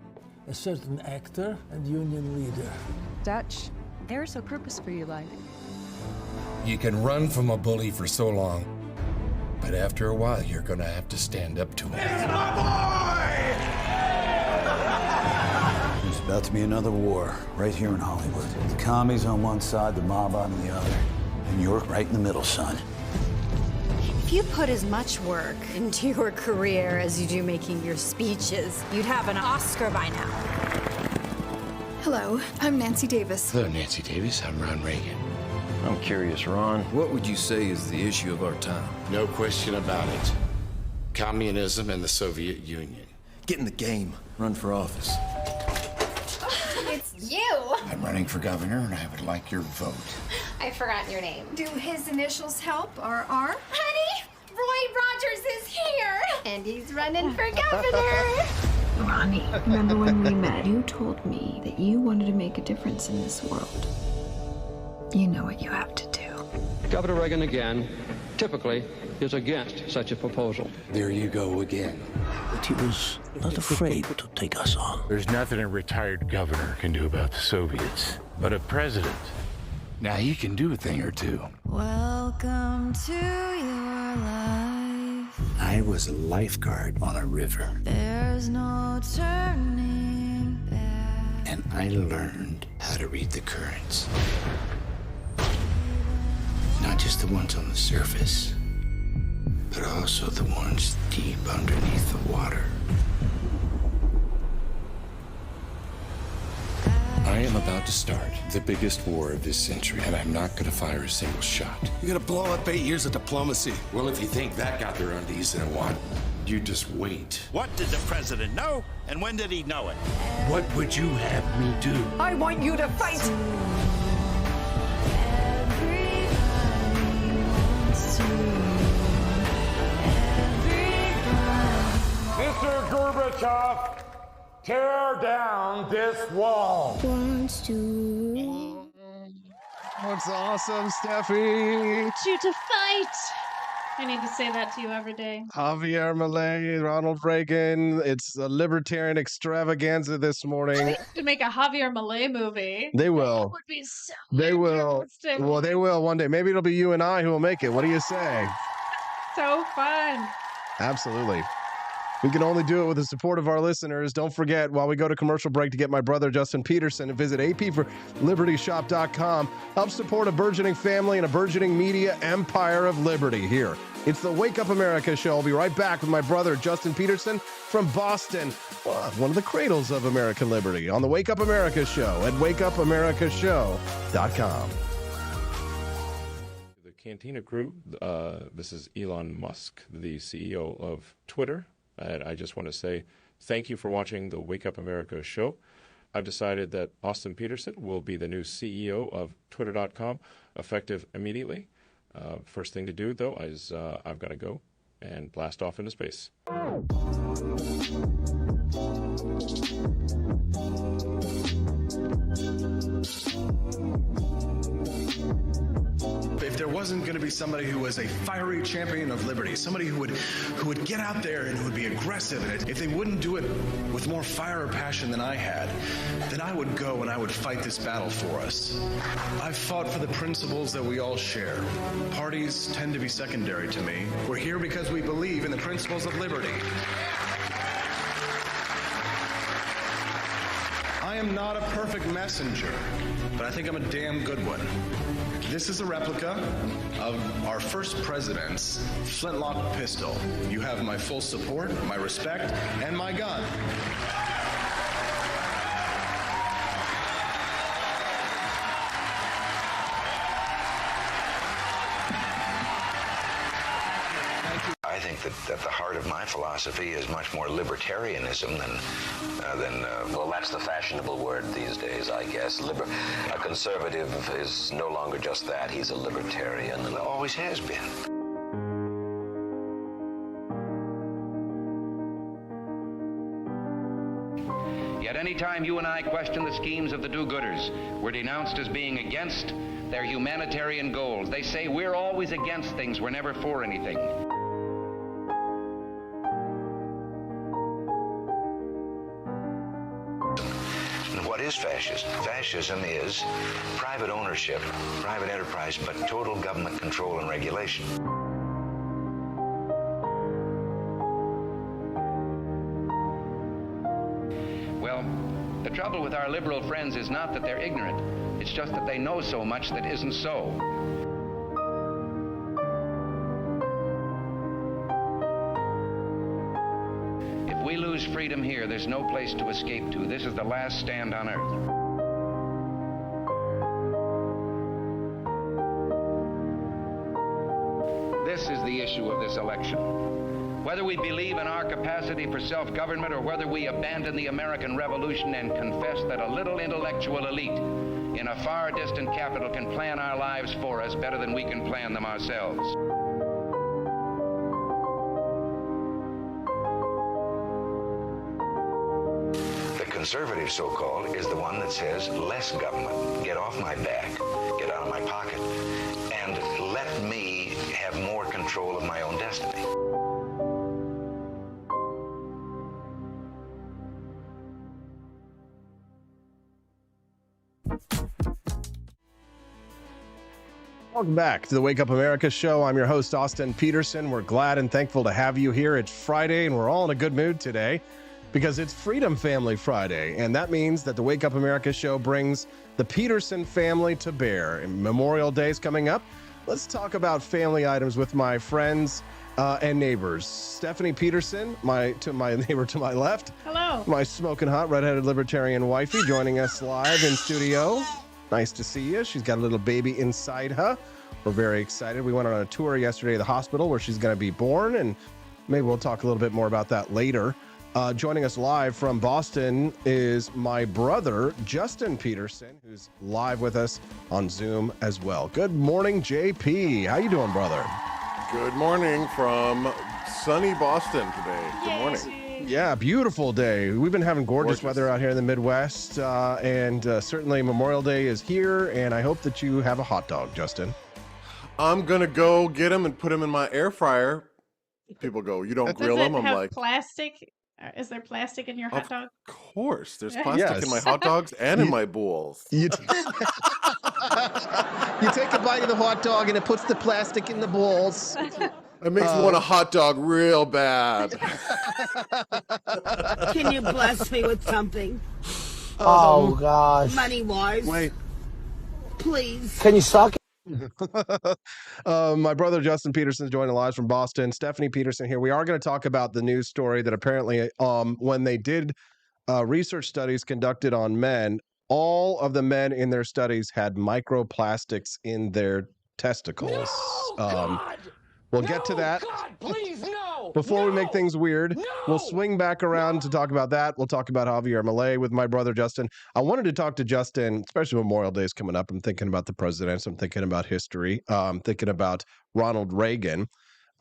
A certain actor and union leader. Dutch, there's a purpose for your life. You can run from a bully for so long, but after a while, you're gonna have to stand up to him. It's my boy! There's about to be another war right here in Hollywood. The commies on one side, the mob on the other. And you're right in the middle, son. If you put as much work into your career as you do making your speeches, you'd have an Oscar by now. Hello, I'm Nancy Davis. Hello, Nancy Davis. I'm Ron Reagan. I'm curious, Ron. What would you say is the issue of our time? No question about it. Communism and the Soviet Union. Get in the game. Run for office. It's you! I'm running for governor, and I would like your vote. I forgot your name. Do his initials help, or R? Honey, Roy Rogers is here! And he's running for governor! Ronnie, remember when we met? You told me that you wanted to make a difference in this world. You know what you have to do. Governor Reagan again, typically, is against such a proposal. There you go again. But he was not afraid to take us on. There's nothing a retired governor can do about the Soviets, but a president. Now he can do a thing or two. Welcome to your life. I was a lifeguard on a river. There's no turning back. And I learned how to read the currents. Not just the ones on the surface, but also the ones deep underneath the water. I am about to start the biggest war of this century, and I'm not gonna fire a single shot. You're gonna blow up 8 years of diplomacy. Well, if you think that got their undies in a wad, you just wait. What did the president know, and when did he know it? What would you have me do? I want you to fight! Mr. Gorbachev, tear down this wall. Wants to. What's awesome, Steffi? You to fight. I need to say that to you every day. Javier Milei, Ronald Reagan. It's a libertarian extravaganza this morning. To make a Javier Milei movie. They will. That would be so They will. interesting. Well, they will one day. Maybe it'll be you and I who will make it. What do you say? So fun. Absolutely. We can only do it with the support of our listeners. Don't forget, while we go to commercial break, to get my brother Justin Peterson and visit apforlibertyshop.com. Help support a burgeoning family and a burgeoning media empire of liberty here. It's the Wake Up America show. I'll be right back with my brother Justin Peterson from Boston, one of the cradles of American liberty, on the Wake Up America show at wakeupamericashow.com. The Cantina crew, this is Elon Musk, the CEO of Twitter. And I just want to say thank you for watching the Wake Up America show. I've decided that Austin Peterson will be the new CEO of Twitter.com, effective immediately. First thing to do, though, is I've got to go and blast off into space. If there wasn't going to be somebody who was a fiery champion of liberty, somebody who would get out there and who would be aggressive, and if they wouldn't do it with more fire or passion than I had, then I would go and I would fight this battle for us. I've fought for the principles that we all share. Parties tend to be secondary to me. We're here because we believe in the principles of liberty. I am not a perfect messenger, but I think I'm a damn good one. This is a replica of our first president's flintlock pistol. You have my full support, my respect, and my gun. I think that at the heart of my philosophy is much more libertarianism than well, that's the fashionable word these days, I guess. A conservative is no longer just that. He's a libertarian and always has been. Yet Anytime you and I question the schemes of the do-gooders, we're denounced as being against their humanitarian goals. They say we're always against things, we're never for anything. And what is fascism? Fascism is private ownership, private enterprise, but total government control and regulation. Well, the trouble with our liberal friends is not that they're ignorant. It's just that they know so much that isn't so. If we lose freedom here, there's no place to escape to. This is the last stand on earth. This is the issue of this election. Whether we believe in our capacity for self-government or whether we abandon the American Revolution and confess that a little intellectual elite in a far distant capital can plan our lives for us better than we can plan them ourselves. The conservative, so-called, is the one that says less government, get off my back, get out of my pocket, and let me have more control of my own destiny. Welcome back to the Wake Up America show. I'm your host, Austin Peterson. We're glad and thankful to have you here. It's Friday, and we're all in a good mood today because it's Freedom Family Friday, and that means that the Wake Up America show brings the Peterson family to bear. And Memorial Day is coming up. Let's talk about family items with my friends and neighbors. Stephanie Peterson, my neighbor to my left. Hello. My smoking hot redheaded libertarian wifey joining us live in studio. Nice to see you. She's got a little baby inside her. We're very excited. We went on a tour yesterday of the hospital where she's going to be born, and maybe we'll talk a little bit more about that later. Joining us live from Boston is my brother, Justin Peterson, who's live with us on Zoom as well. Good morning, JP. How you doing, brother? Good morning from sunny Boston today. Good morning. Yeah, beautiful day. We've been having gorgeous weather out here in the Midwest, and certainly Memorial Day is here, and I hope that you have a hot dog, Justin. I'm going to go get them and put them in my air fryer. People go, you don't grill them? I'm like, plastic? Is there plastic in your hot dog? Of course. There's plastic in my hot dogs and in my bowls. You take a bite of the hot dog, and it puts the plastic in the bowls. It makes me want a hot dog real bad. Can you bless me with something? Oh, gosh. Money-wise. Wait. Please. Can you suck it? My brother Justin Peterson is joining live from Boston. Stephanie Peterson here. We are going to talk about the news story that apparently when they did research studies conducted on men, all of the men in their studies had microplastics in their testicles. We'll get to that. God, please, no! Before we make things weird, we'll swing back around to talk about that. We'll talk about Javier Milei with my brother Justin. I wanted to talk to Justin, especially Memorial Day is coming up. I'm thinking about the presidents. I'm thinking about history. I'm thinking about Ronald Reagan.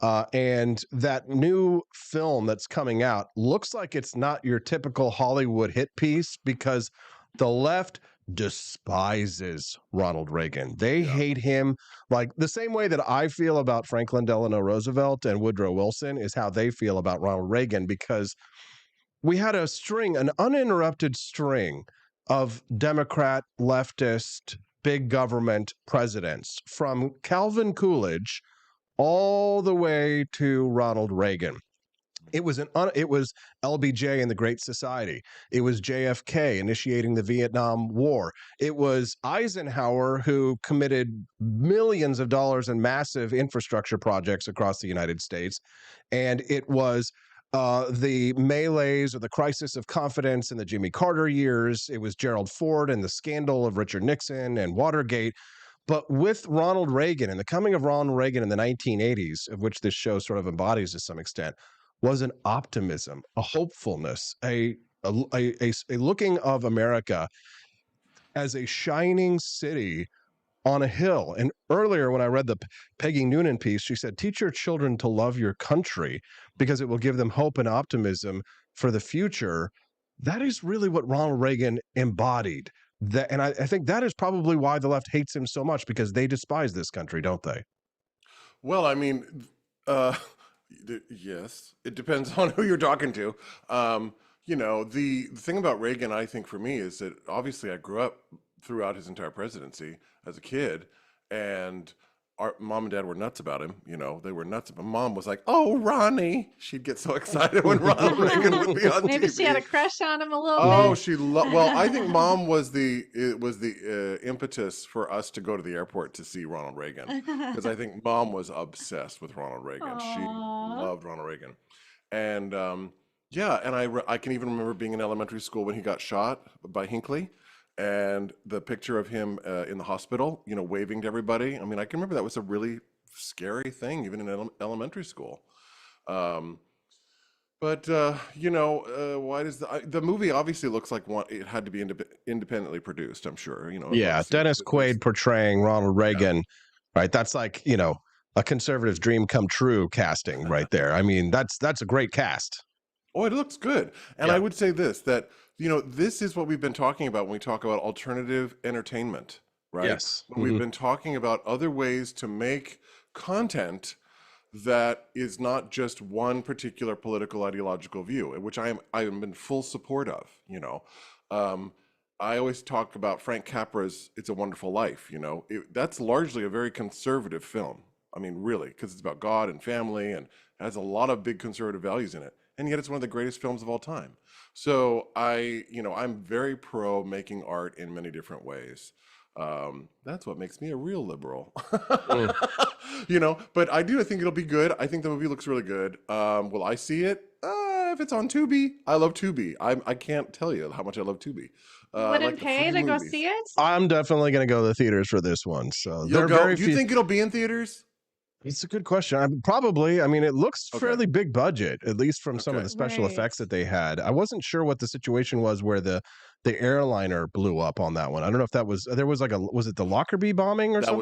And that new film that's coming out looks like it's not your typical Hollywood hit piece because the left despises Ronald Reagan. They hate him like the same way that I feel about Franklin Delano Roosevelt and Woodrow Wilson is how they feel about Ronald Reagan, because we had an uninterrupted string of Democrat, leftist, big government presidents from Calvin Coolidge all the way to Ronald Reagan. It was LBJ and the Great Society. It was JFK initiating the Vietnam War. It was Eisenhower who committed millions of dollars in massive infrastructure projects across the United States. And it was the melees or the crisis of confidence in the Jimmy Carter years. It was Gerald Ford and the scandal of Richard Nixon and Watergate. But with Ronald Reagan and the coming of Ronald Reagan in the 1980s, of which this show sort of embodies to some extent, was an optimism, a hopefulness, a looking of America as a shining city on a hill. And earlier when I read the Peggy Noonan piece, she said, teach your children to love your country because it will give them hope and optimism for the future. that is really what Ronald Reagan embodied. That, and I think that is probably why the left hates him so much, because they despise this country, don't they? Well, I mean, yes, it depends on who you're talking to. You know, the thing about Reagan, I think for me, is that obviously I grew up throughout his entire presidency as a kid, and our mom and dad were nuts about him. You know, they were nuts. My mom was like, "Oh, Ronnie!" She'd get so excited when Ronald Reagan would be on Maybe TV. she had a crush on him a little bit. Oh, she well, I think mom was the impetus for us to go to the airport to see Ronald Reagan, because I think mom was obsessed with Ronald Reagan. Aww. She loved Ronald Reagan, and yeah, and I can even remember being in elementary school when he got shot by Hinckley, and the picture of him in the hospital, you know, waving to everybody. I mean, I can remember that was a really scary thing, even in elementary school. But you know, why does the movie obviously looks like it had to be independently produced? I'm sure, you know. Yeah, Dennis Quaid portraying Ronald Reagan, right? That's like, you know, a conservative's dream come true casting right there. I mean, that's a great cast. Oh, it looks good. And I would say this, that, you know, this is what we've been talking about when we talk about alternative entertainment, right? Yes. When we've been talking about other ways to make content that is not just one particular political ideological view, which I am in full support of, you know. I always talk about Frank Capra's It's a Wonderful Life, you know. That's largely a very conservative film. I mean, really, because it's about God and family and has a lot of big conservative values in it. And yet it's one of the greatest films of all time. So I'm very pro making art in many different ways. That's what makes me a real liberal. You know, but I think it'll be good. I think the movie looks really good. Will I see it? If it's on Tubi. I love Tubi. I can't tell you how much I love Tubi. Wouldn't pay to go see it? I'm definitely going to go to the theaters for this one. So you'll go. Do you think it'll be in theaters? It's a good question. Probably. I mean, it looks fairly big budget, at least from some of the special effects that they had. I wasn't sure what the situation was where the airliner blew up on that one. I don't know if that was, there was like was it the Lockerbie bombing or something?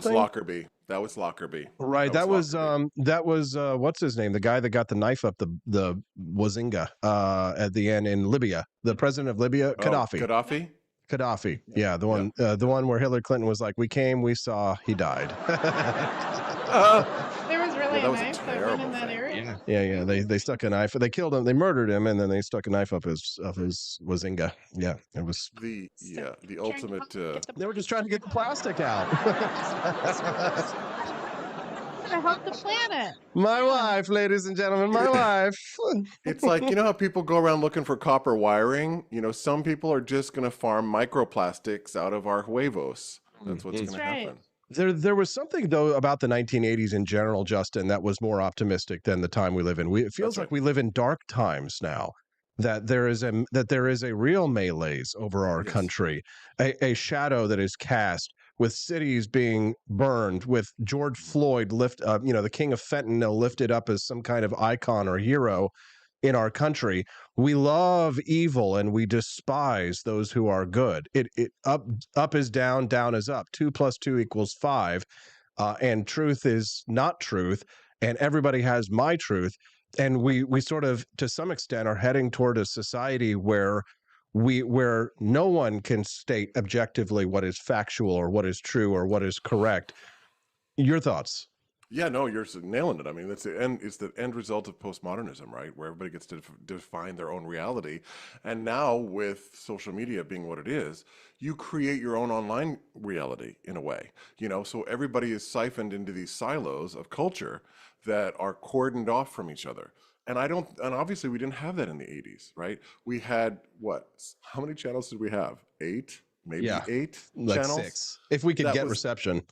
That was Lockerbie. Right. That was what's his name? The guy that got the knife up the Wazinga at the end in Libya. The president of Libya, Gaddafi. Gaddafi. Yeah, the one where Hillary Clinton was like, "We came, we saw, he died." There was really a knife that went in that area. Yeah. They stuck a knife. They killed him. They murdered him, and then they stuck a knife up his Wazinga. Yeah, it was the ultimate. They were just trying to get the plastic out. To help the planet. My wife, ladies and gentlemen, my wife. It's like, you know how people go around looking for copper wiring? You know, some people are just going to farm microplastics out of our huevos. That's what's going to happen. There was something, though, about the 1980s in general, Justin, that was more optimistic than the time we live in. It feels like we live in dark times now. That there is a real malaise over our country, a shadow that is cast, with cities being burned, with George Floyd the king of fentanyl lifted up as some kind of icon or hero in our country. We love evil and we despise those who are good. Up is down, down is up. 2 + 2 = 5, and truth is not truth, and everybody has my truth. And we sort of, to some extent, are heading toward a society where no one can state objectively what is factual or what is true or what is correct. Your thoughts? Yeah, no, you're nailing it. I mean, it's the end result of postmodernism, right? Where everybody gets to define their own reality. And now with social media being what it is, you create your own online reality in a way, you know, so everybody is siphoned into these silos of culture that are cordoned off from each other. And obviously we didn't have that in the 80s, right? We had how many channels did we have? 8? Maybe 8 like channels? 6. If we could get reception.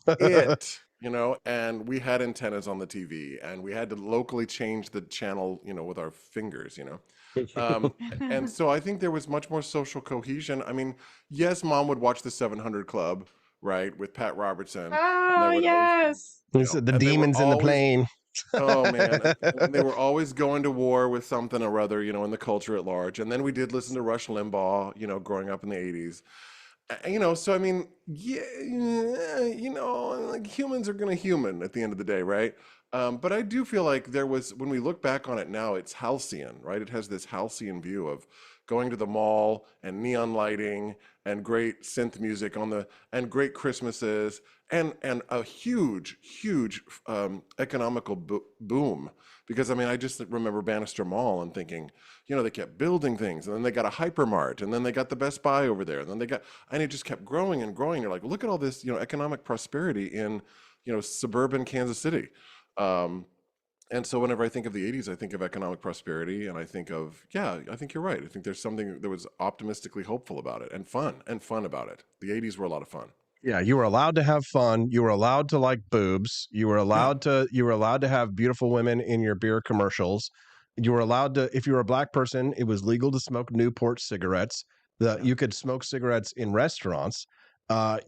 You know, and we had antennas on the TV, and we had to locally change the channel, you know, with our fingers, you know. And so I think there was much more social cohesion. I mean, yes, Mom would watch the 700 Club, right, with Pat Robertson. Oh, yes. The demons in the plane. Oh, man. And they were always going to war with something or other, you know, in the culture at large. And then we did listen to Rush Limbaugh, you know, growing up in the 80s. You know, so I mean, yeah, you know, like humans are going to human at the end of the day, right? But I do feel like when we look back on it now, it's halcyon, right? It has this halcyon view of, going to the mall and neon lighting and great synth music and great Christmases and a huge economical boom. Because I mean, I just remember Bannister Mall and thinking, they kept building things, and then they got a hypermart, and then they got the Best Buy over there, and then and it just kept growing and growing. You're like, look at all this, economic prosperity in, suburban Kansas City. And so whenever I think of the 80s, I think of economic prosperity, and I think of, I think you're right. I think there's something that was optimistically hopeful about it and fun about it. The 80s were a lot of fun. Yeah, you were allowed to have fun. You were allowed to like boobs. You were allowed to have beautiful women in your beer commercials. You were allowed to, if you were a black person, it was legal to smoke Newport cigarettes. You could smoke cigarettes in restaurants.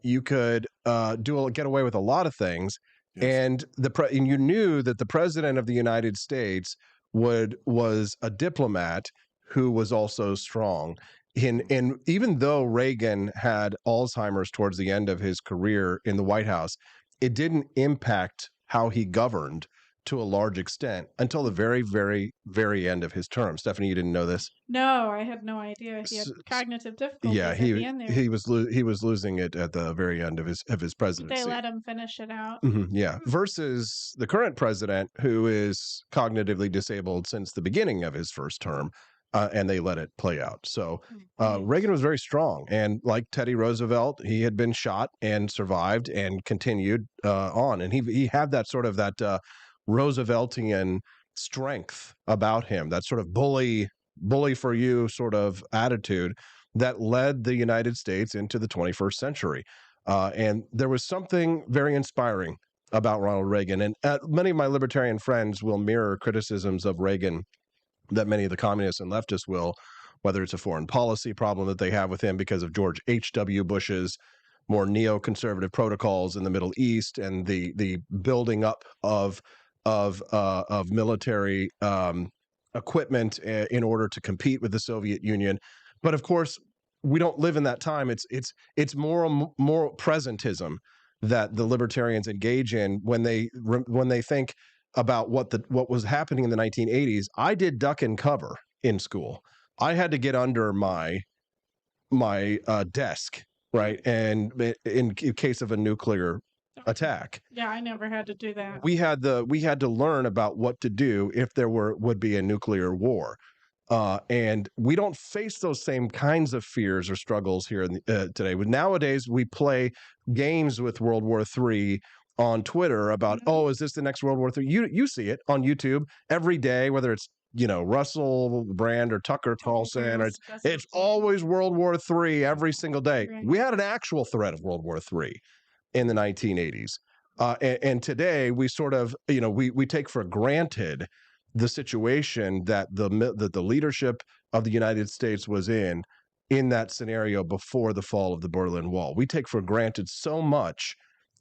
You could get away with a lot of things. Yes. And and you knew that the president of the United States was a diplomat who was also strong. And even though Reagan had Alzheimer's towards the end of his career in the White House, it didn't impact how he governed to a large extent until the very, very, very end of his term. Stephanie, you didn't know this? No, I had no idea. He had cognitive difficulties at the end there. he was losing it at the very end of his presidency. They let him finish it out. Yeah, versus the current president, who is cognitively disabled since the beginning of his first term. And they let it play out. So Reagan was very strong. And like Teddy Roosevelt, he had been shot and survived and continued on. And he had that sort of Rooseveltian strength about him, that sort of bully for you sort of attitude that led the United States into the 21st century. And there was something very inspiring about Ronald Reagan. And many of my libertarian friends will mirror criticisms of Reagan that many of the communists and leftists will, whether it's a foreign policy problem that they have with him because of George H.W. Bush's more neoconservative protocols in the Middle East and the building up of military equipment in order to compete with the Soviet Union. But of course, we don't live in that time. It's more presentism that the libertarians engage in when they think about what was happening in the 1980s. I did duck and cover in school. I had to get under my desk, right? And in case of a nuclear attack. Yeah, I never had to do that. We had to learn about what to do if there would be a nuclear war. And we don't face those same kinds of fears or struggles here today. Nowadays, we play games with World War III on Twitter about, is this the next World War III? You see it on YouTube every day, whether it's Russell Brand or Tucker Carlson, or it's always World War III every single day. Right. We had an actual threat of World War III in the 1980s, and today we sort of we take for granted the situation that the leadership of the United States was in that scenario before the fall of the Berlin Wall. We take for granted so much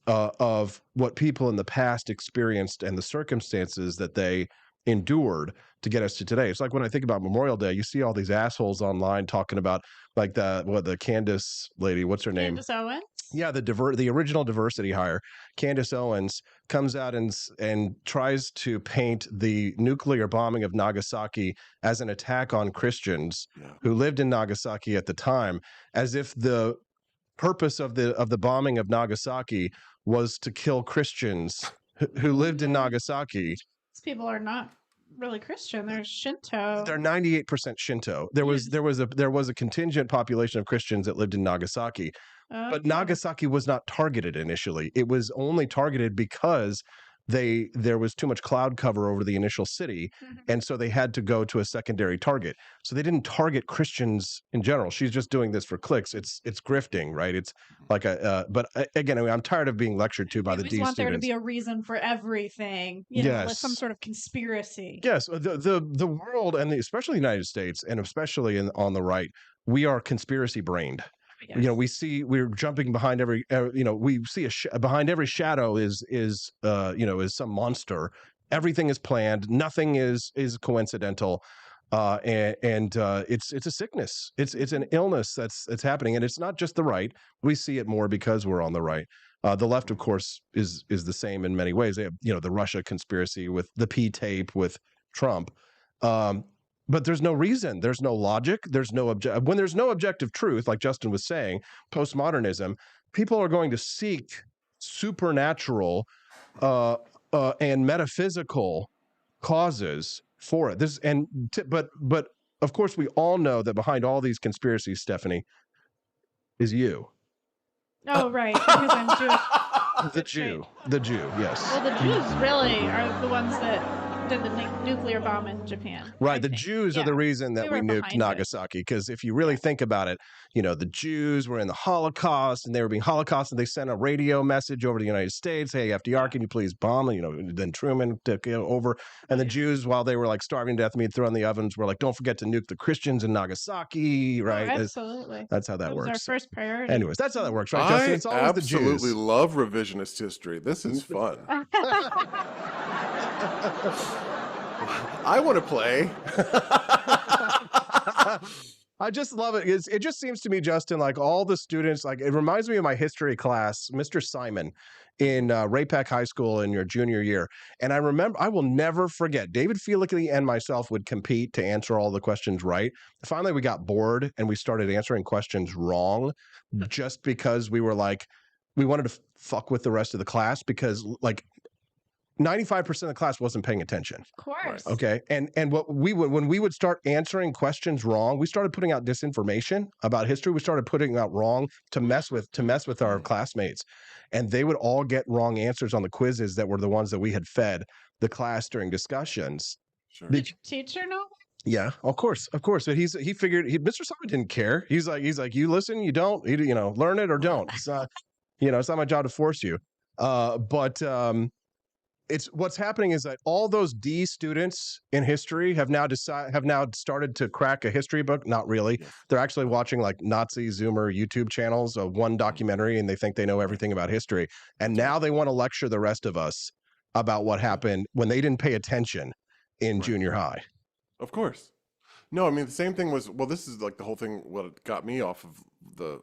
of what people in the past experienced and the circumstances that they endured to get us to today. It's like when I think about Memorial Day, you see all these assholes online talking about like the Candace lady, what's her name? Candace Owens? Yeah, the original diversity hire, Candace Owens, comes out and tries to paint the nuclear bombing of Nagasaki as an attack on Christians who lived in Nagasaki at the time, as if the purpose of the bombing of Nagasaki was to kill Christians who lived in Nagasaki. These people are not really Christian. They're Shinto. They're 98% Shinto. There was a contingent population of Christians that lived in Nagasaki. But Nagasaki was not targeted initially. It was only targeted because there was too much cloud cover over the initial city, and so they had to go to a secondary target. So they didn't target Christians in general. She's just doing this for clicks. It's grifting, right? It's like but again, I'm tired of being lectured to by the D students. We want there to be a reason for everything, like some sort of conspiracy. Yes, the world, and especially the United States, and especially on the right, we are conspiracy brained. Yes. We're jumping behind every, we see behind every shadow is some monster. Everything is planned. Nothing is coincidental. And it's a sickness. It's an illness that's happening. And it's not just the right. We see it more because we're on the right. The left, of course, is the same in many ways. They have, the Russia conspiracy with the P tape with Trump. but there's no reason, there's no logic, there's no when there's no objective truth, like Justin was saying, postmodernism, people are going to seek supernatural and metaphysical causes for it. But of course we all know that behind all these conspiracies, Stephanie, is you. Oh, right, because I'm Jewish. The Jew, yes. Well, the Jews really are the ones that did the nuclear bomb in Japan. Right, the Jews are the reason that we nuked behind Nagasaki, because if you really think about it, you know, the Jews were in the Holocaust and they were being Holocaust, and they sent a radio message over to the United States, hey, FDR, can you please bomb? You know, then Truman took it over, and the Jews, while they were like starving to death, being thrown in the ovens, were like, don't forget to nuke the Christians in Nagasaki, right? Oh, absolutely. That's how that was works. our first priority. Anyways, that's how that works, right, Justin? It's always the Jews. I absolutely love revisionist history. This is fun. I want to play. I just love it. It just seems to me, Justin, like all the students, like it reminds me of my history class, Mr. Simon in Ray-Pac High School in your junior year. And I remember, I will never forget, David Felicki and myself would compete to answer all the questions right. Finally, we got bored and we started answering questions wrong just because we were like, we wanted to fuck with the rest of the class, because like 95% of the class wasn't paying attention. Of course. Okay. And what we would, when we would start answering questions wrong, we started putting out disinformation about history. We started putting out wrong to mess with our classmates. And they would all get wrong answers on the quizzes that were the ones that we had fed the class during discussions. Sure. Did your teacher know? Yeah, of course. But he figured Mr. Simon didn't care. He's like, you listen, you don't, you know, learn it or don't. It's not, you know, it's not my job to force you. It's what's happening is that all those D students in history have now started to crack a history book. Not really. They're actually watching like Nazi Zoomer YouTube channels of one documentary, and they think they know everything about history. And now they want to lecture the rest of us about what happened when they didn't pay attention in junior high. Of course. No, I mean, the same thing was, well, this is like the whole thing. What got me off of the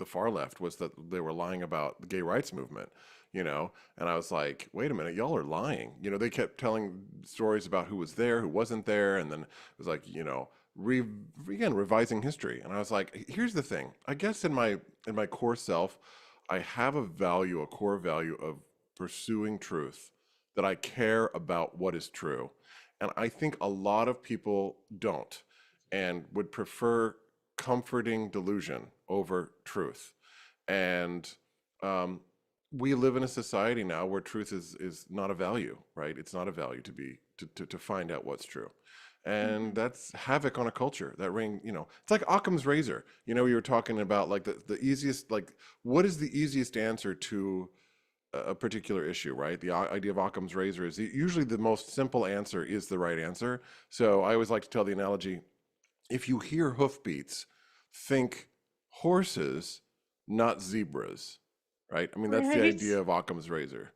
far left was that they were lying about the gay rights movement. You know, and I was like, wait a minute, y'all are lying. You know, they kept telling stories about who was there, who wasn't there. And then it was like, you know, revising history. And I was like, here's the thing. I guess in my core self, I have a core value of pursuing truth, that I care about what is true. And I think a lot of people don't, and would prefer comforting delusion over truth. And, we live in a society now where truth is not a value, right? It's not a value to find out what's true. And that's havoc on a culture. That you know, it's like Occam's razor. You know, you were talking about like the easiest, like what is the easiest answer to a particular issue, right? The idea of Occam's razor is usually the most simple answer is the right answer. So I always like to tell the analogy, if you hear hoofbeats, think horses, not zebras. Right? I mean, that's the idea of Occam's razor,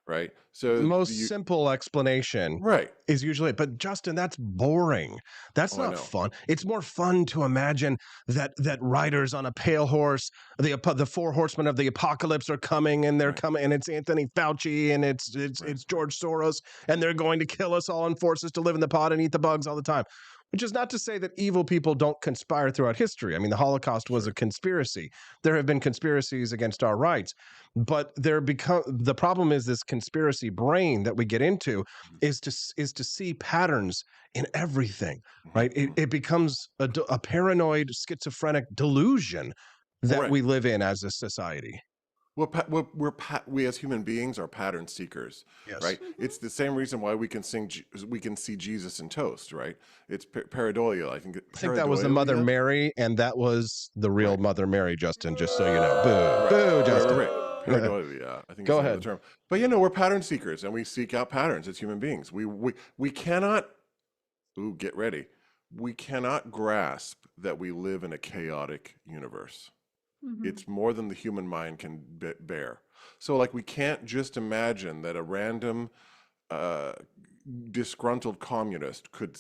right? So the most simple explanation is usually, but Justin, that's boring. That's not fun. It's more fun to imagine that riders on a pale horse, the four horsemen of the apocalypse are coming, and they're coming, and it's Anthony Fauci, and it's George Soros, and they're going to kill us all and force us to live in the pod and eat the bugs all the time. Which is not to say that evil people don't conspire throughout history. I mean, the Holocaust was a conspiracy. There have been conspiracies against our rights, but the problem is this conspiracy brain that we get into is to see patterns in everything, right? It becomes a paranoid, schizophrenic delusion that we live in as a society. Well, we as human beings are pattern seekers, right? It's the same reason why we can see Jesus in toast, right? It's pareidolia. I think that was the Mother Mary, and that was the real Mother Mary, Justin. Just so you know, boo, Justin. Pareidolia, I think. Go ahead. The term. But you know, we're pattern seekers, and we seek out patterns as human beings. We cannot. Ooh, get ready. We cannot grasp that we live in a chaotic universe. It's more than the human mind can bear. So like we can't just imagine that a random disgruntled communist could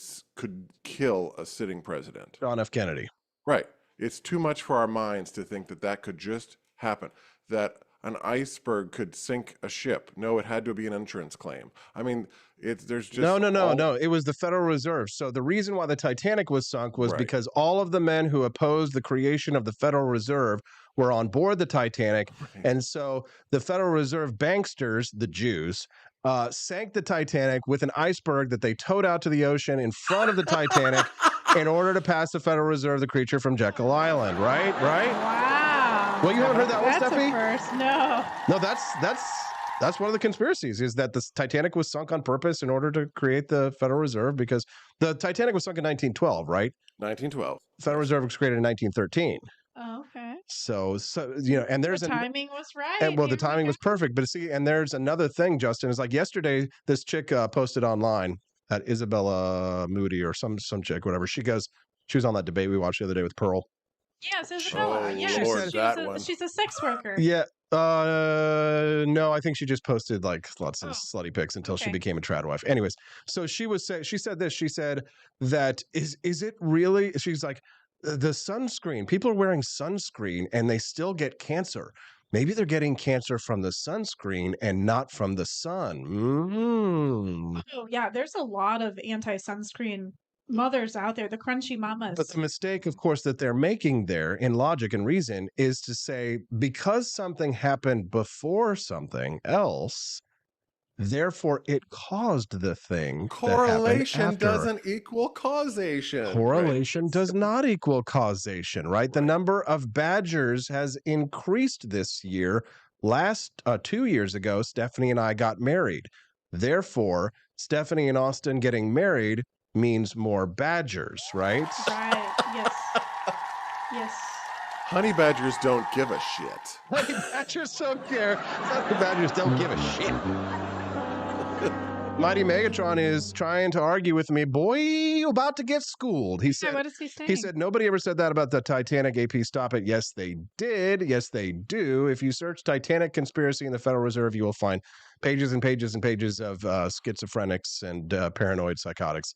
kill a sitting president. John F. Kennedy. Right. It's too much for our minds to think that could just happen. That an iceberg could sink a ship. No, it had to be an insurance claim. I mean, there's just no. It was the Federal Reserve. So the reason why the Titanic was sunk was because all of the men who opposed the creation of the Federal Reserve were on board the Titanic. And so the Federal Reserve banksters, the Jews, sank the Titanic with an iceberg that they towed out to the ocean in front of the Titanic in order to pass the Federal Reserve, the creature from Jekyll Island. Right? Wow. Well, you haven't heard that one, That's Steffi? a first. No. No, that's one of the conspiracies, is that the Titanic was sunk on purpose in order to create the Federal Reserve, because the Titanic was sunk in 1912, right? 1912. The Federal Reserve was created in 1913. Oh, okay. So and there's The timing was right. And well, the timing was perfect. But see, and there's another thing, Justin, is like yesterday, this chick posted online, at Isabella Moody or some chick, whatever. She was on that debate we watched the other day with Pearl. Yes, Isabella. She's a sex worker. Yeah. No, I think she just posted like lots of slutty pics until she became a trad wife. Anyways, so she said this. She said that is it really? She's like, the sunscreen. People are wearing sunscreen and they still get cancer. Maybe they're getting cancer from the sunscreen and not from the sun. Oh yeah, there's a lot of anti-sunscreen mothers out there, the crunchy mamas. But the mistake, of course, that they're making there in logic and reason is to say, because something happened before something else, therefore it caused the thing. Correlation doesn't equal causation. Correlation does not equal causation, right? The number of badgers has increased this year. 2 years ago, Stephanie and I got married. Therefore, Stephanie and Austin getting married means more badgers, right? Right. Yes. Yes. Honey badgers don't give a shit. Honey badgers don't care. Honey badgers don't give a shit. Mighty Megatron is trying to argue with me. Boy, you about to get schooled. He said, what is he saying? He said, nobody ever said that about the Titanic. AP, stop it. Yes, they did. Yes, they do. If you search Titanic conspiracy in the Federal Reserve, you will find pages and pages and pages of schizophrenics and paranoid psychotics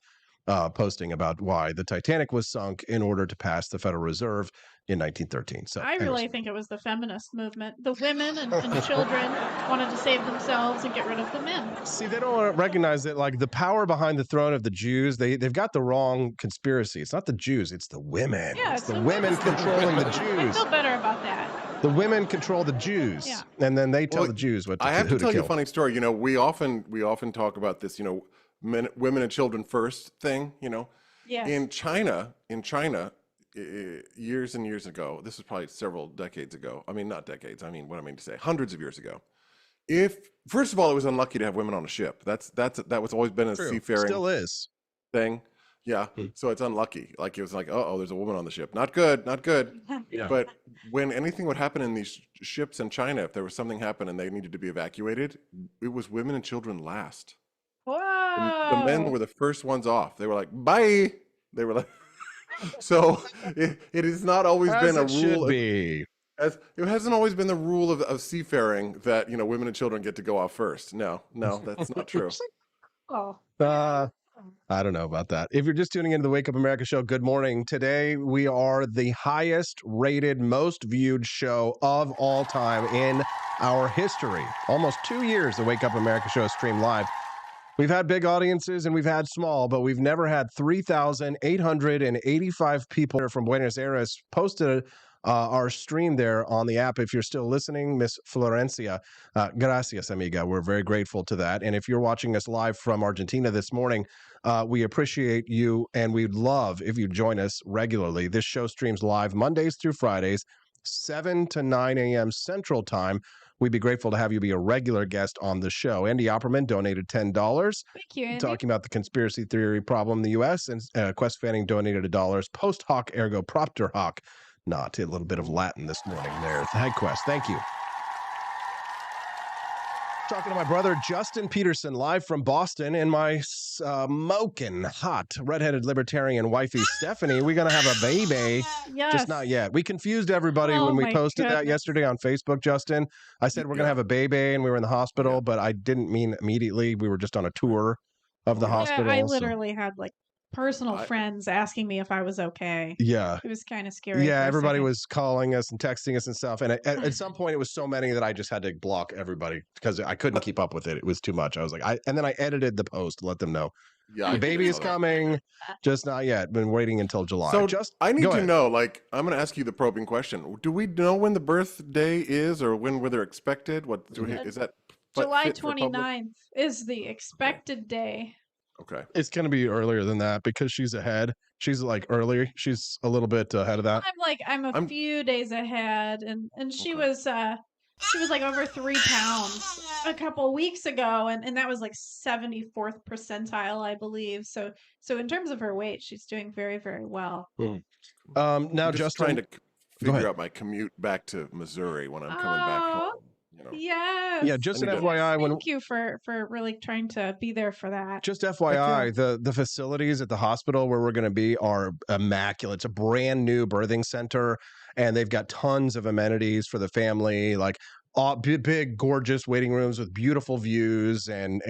posting about why the Titanic was sunk in order to pass the Federal Reserve in 1913. So I really think it was the feminist movement. The women and children wanted to save themselves and get rid of the men. See, they don't recognize that, like, the power behind the throne of the Jews, they've got the wrong conspiracy. It's not the Jews, it's the women. Yeah, it's the women controlling the Jews. I feel better about that. The women control the Jews, and then they tell the Jews what to I have who to tell you a kill. funny story. You know, we often talk about this, you know, women and children first thing, you know. Yes. In China, years and years ago, this was probably several decades ago. I mean, not decades. I mean, what I mean to say, hundreds of years ago. First of all, it was unlucky to have women on a ship. That was always been a seafaring Still is thing. Yeah. So it's unlucky. Like, it was like, oh, there's a woman on the ship. Not good. Not good. Yeah. But when anything would happen in these ships in China, if there was something happen and they needed to be evacuated, it was women and children last. Whoa. The men were the first ones off. They were like, bye. They were like, so it has not always been a rule. Should be. It hasn't always been the rule of seafaring that, you know, women and children get to go off first. No, that's not true. Oh. I don't know about that. If you're just tuning into the Wake Up America show, good morning. Today, we are the highest rated, most viewed show of all time in our history. Almost 2 years, the Wake Up America show is streamed live. We've had big audiences and we've had small, but we've never had 3,885 people from Buenos Aires posted our stream there on the app. If you're still listening, Miss Florencia, gracias, amiga. We're very grateful to that. And if you're watching us live from Argentina this morning, we appreciate you, and we'd love if you join us regularly. This show streams live Mondays through Fridays, 7 to 9 a.m. Central Time. We'd be grateful to have you be a regular guest on the show. Andy Opperman donated $10. Thank you, Andy. Talking about the conspiracy theory problem in the U.S. And Quest Fanning donated $1. Post hoc ergo propter hoc. Not a little bit of Latin this morning there. Hi, Quest. Thank you. Talking to my brother, Justin Peterson, live from Boston, and my smoking hot redheaded libertarian wifey, Stephanie. We're going to have a baby. Yes. Just not yet. We confused everybody when we posted that yesterday on Facebook, Justin. I said we're going to have a baby, and we were in the hospital, but I didn't mean immediately. We were just on a tour of the hospital. I literally had like personal friends asking me if I was okay. Yeah. It was kind of scary. Yeah, for a everybody second. was calling us and texting us and stuff. And at some point, it was so many that I just had to block everybody because I couldn't keep up with it. It was too much. I was like, and then I edited the post to let them know. Yeah, The baby is coming, just not yet. Been waiting until July. So I need go to ahead. know, like, I'm going to ask you the probing question. Do we know when the birthday is or when they're expected? Is that July fit for public? 29th is the expected day. Okay. It's going to be earlier than that because she's ahead. She's like earlier. She's a little bit ahead of that. I'm a few days ahead, and she was like over 3 pounds a couple weeks ago, and that was like 74th percentile, I believe. So in terms of her weight, she's doing very, very well. Now, I'm just Justin, trying to figure out my commute back to Missouri when I'm coming back home. Yes. Yeah, just an FYI, Thank you for really trying to be there for that. just FYI, the facilities at the hospital where we're going to be are immaculate. It's a brand new birthing center, and they've got tons of amenities for the family, like big, gorgeous waiting rooms with beautiful views and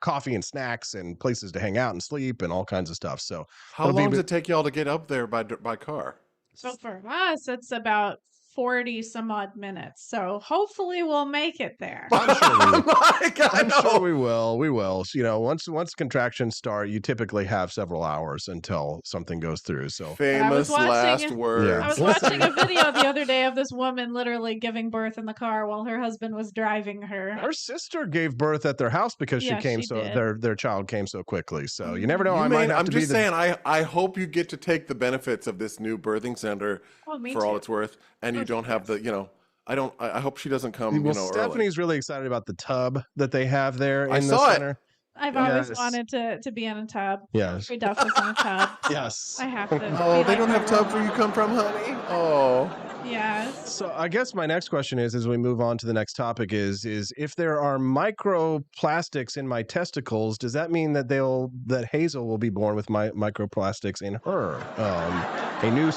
coffee and snacks and places to hang out and sleep and all kinds of stuff. So How long does it take y'all to get up there by car? So for us, it's about 40 some odd minutes. So hopefully we'll make it there. I'm sure we will. We will. Once contractions start, you typically have several hours until something goes through. So famous last words. Yeah. I was watching a video the other day of this woman literally giving birth in the car while her husband was driving her. Her sister gave birth at their house because Yeah, she came she so did. their child came so quickly. So you never know. I might have I'm to just be saying. I hope you get to take the benefits of this new birthing center me for all too. it's worth, and you don't have the. I hope she doesn't come. Well, early. Stephanie's really excited about the tub that they have there in I the saw it. center. I've always Yes. wanted to be in a tub. Yes. Every duff is in a tub. Yes. I have to. Oh, be they don't like have tubs where you come from, honey. Oh. Yes. So I guess my next question is, as we move on to the next topic, is if there are microplastics in my testicles, does that mean that that Hazel will be born with microplastics in her? A new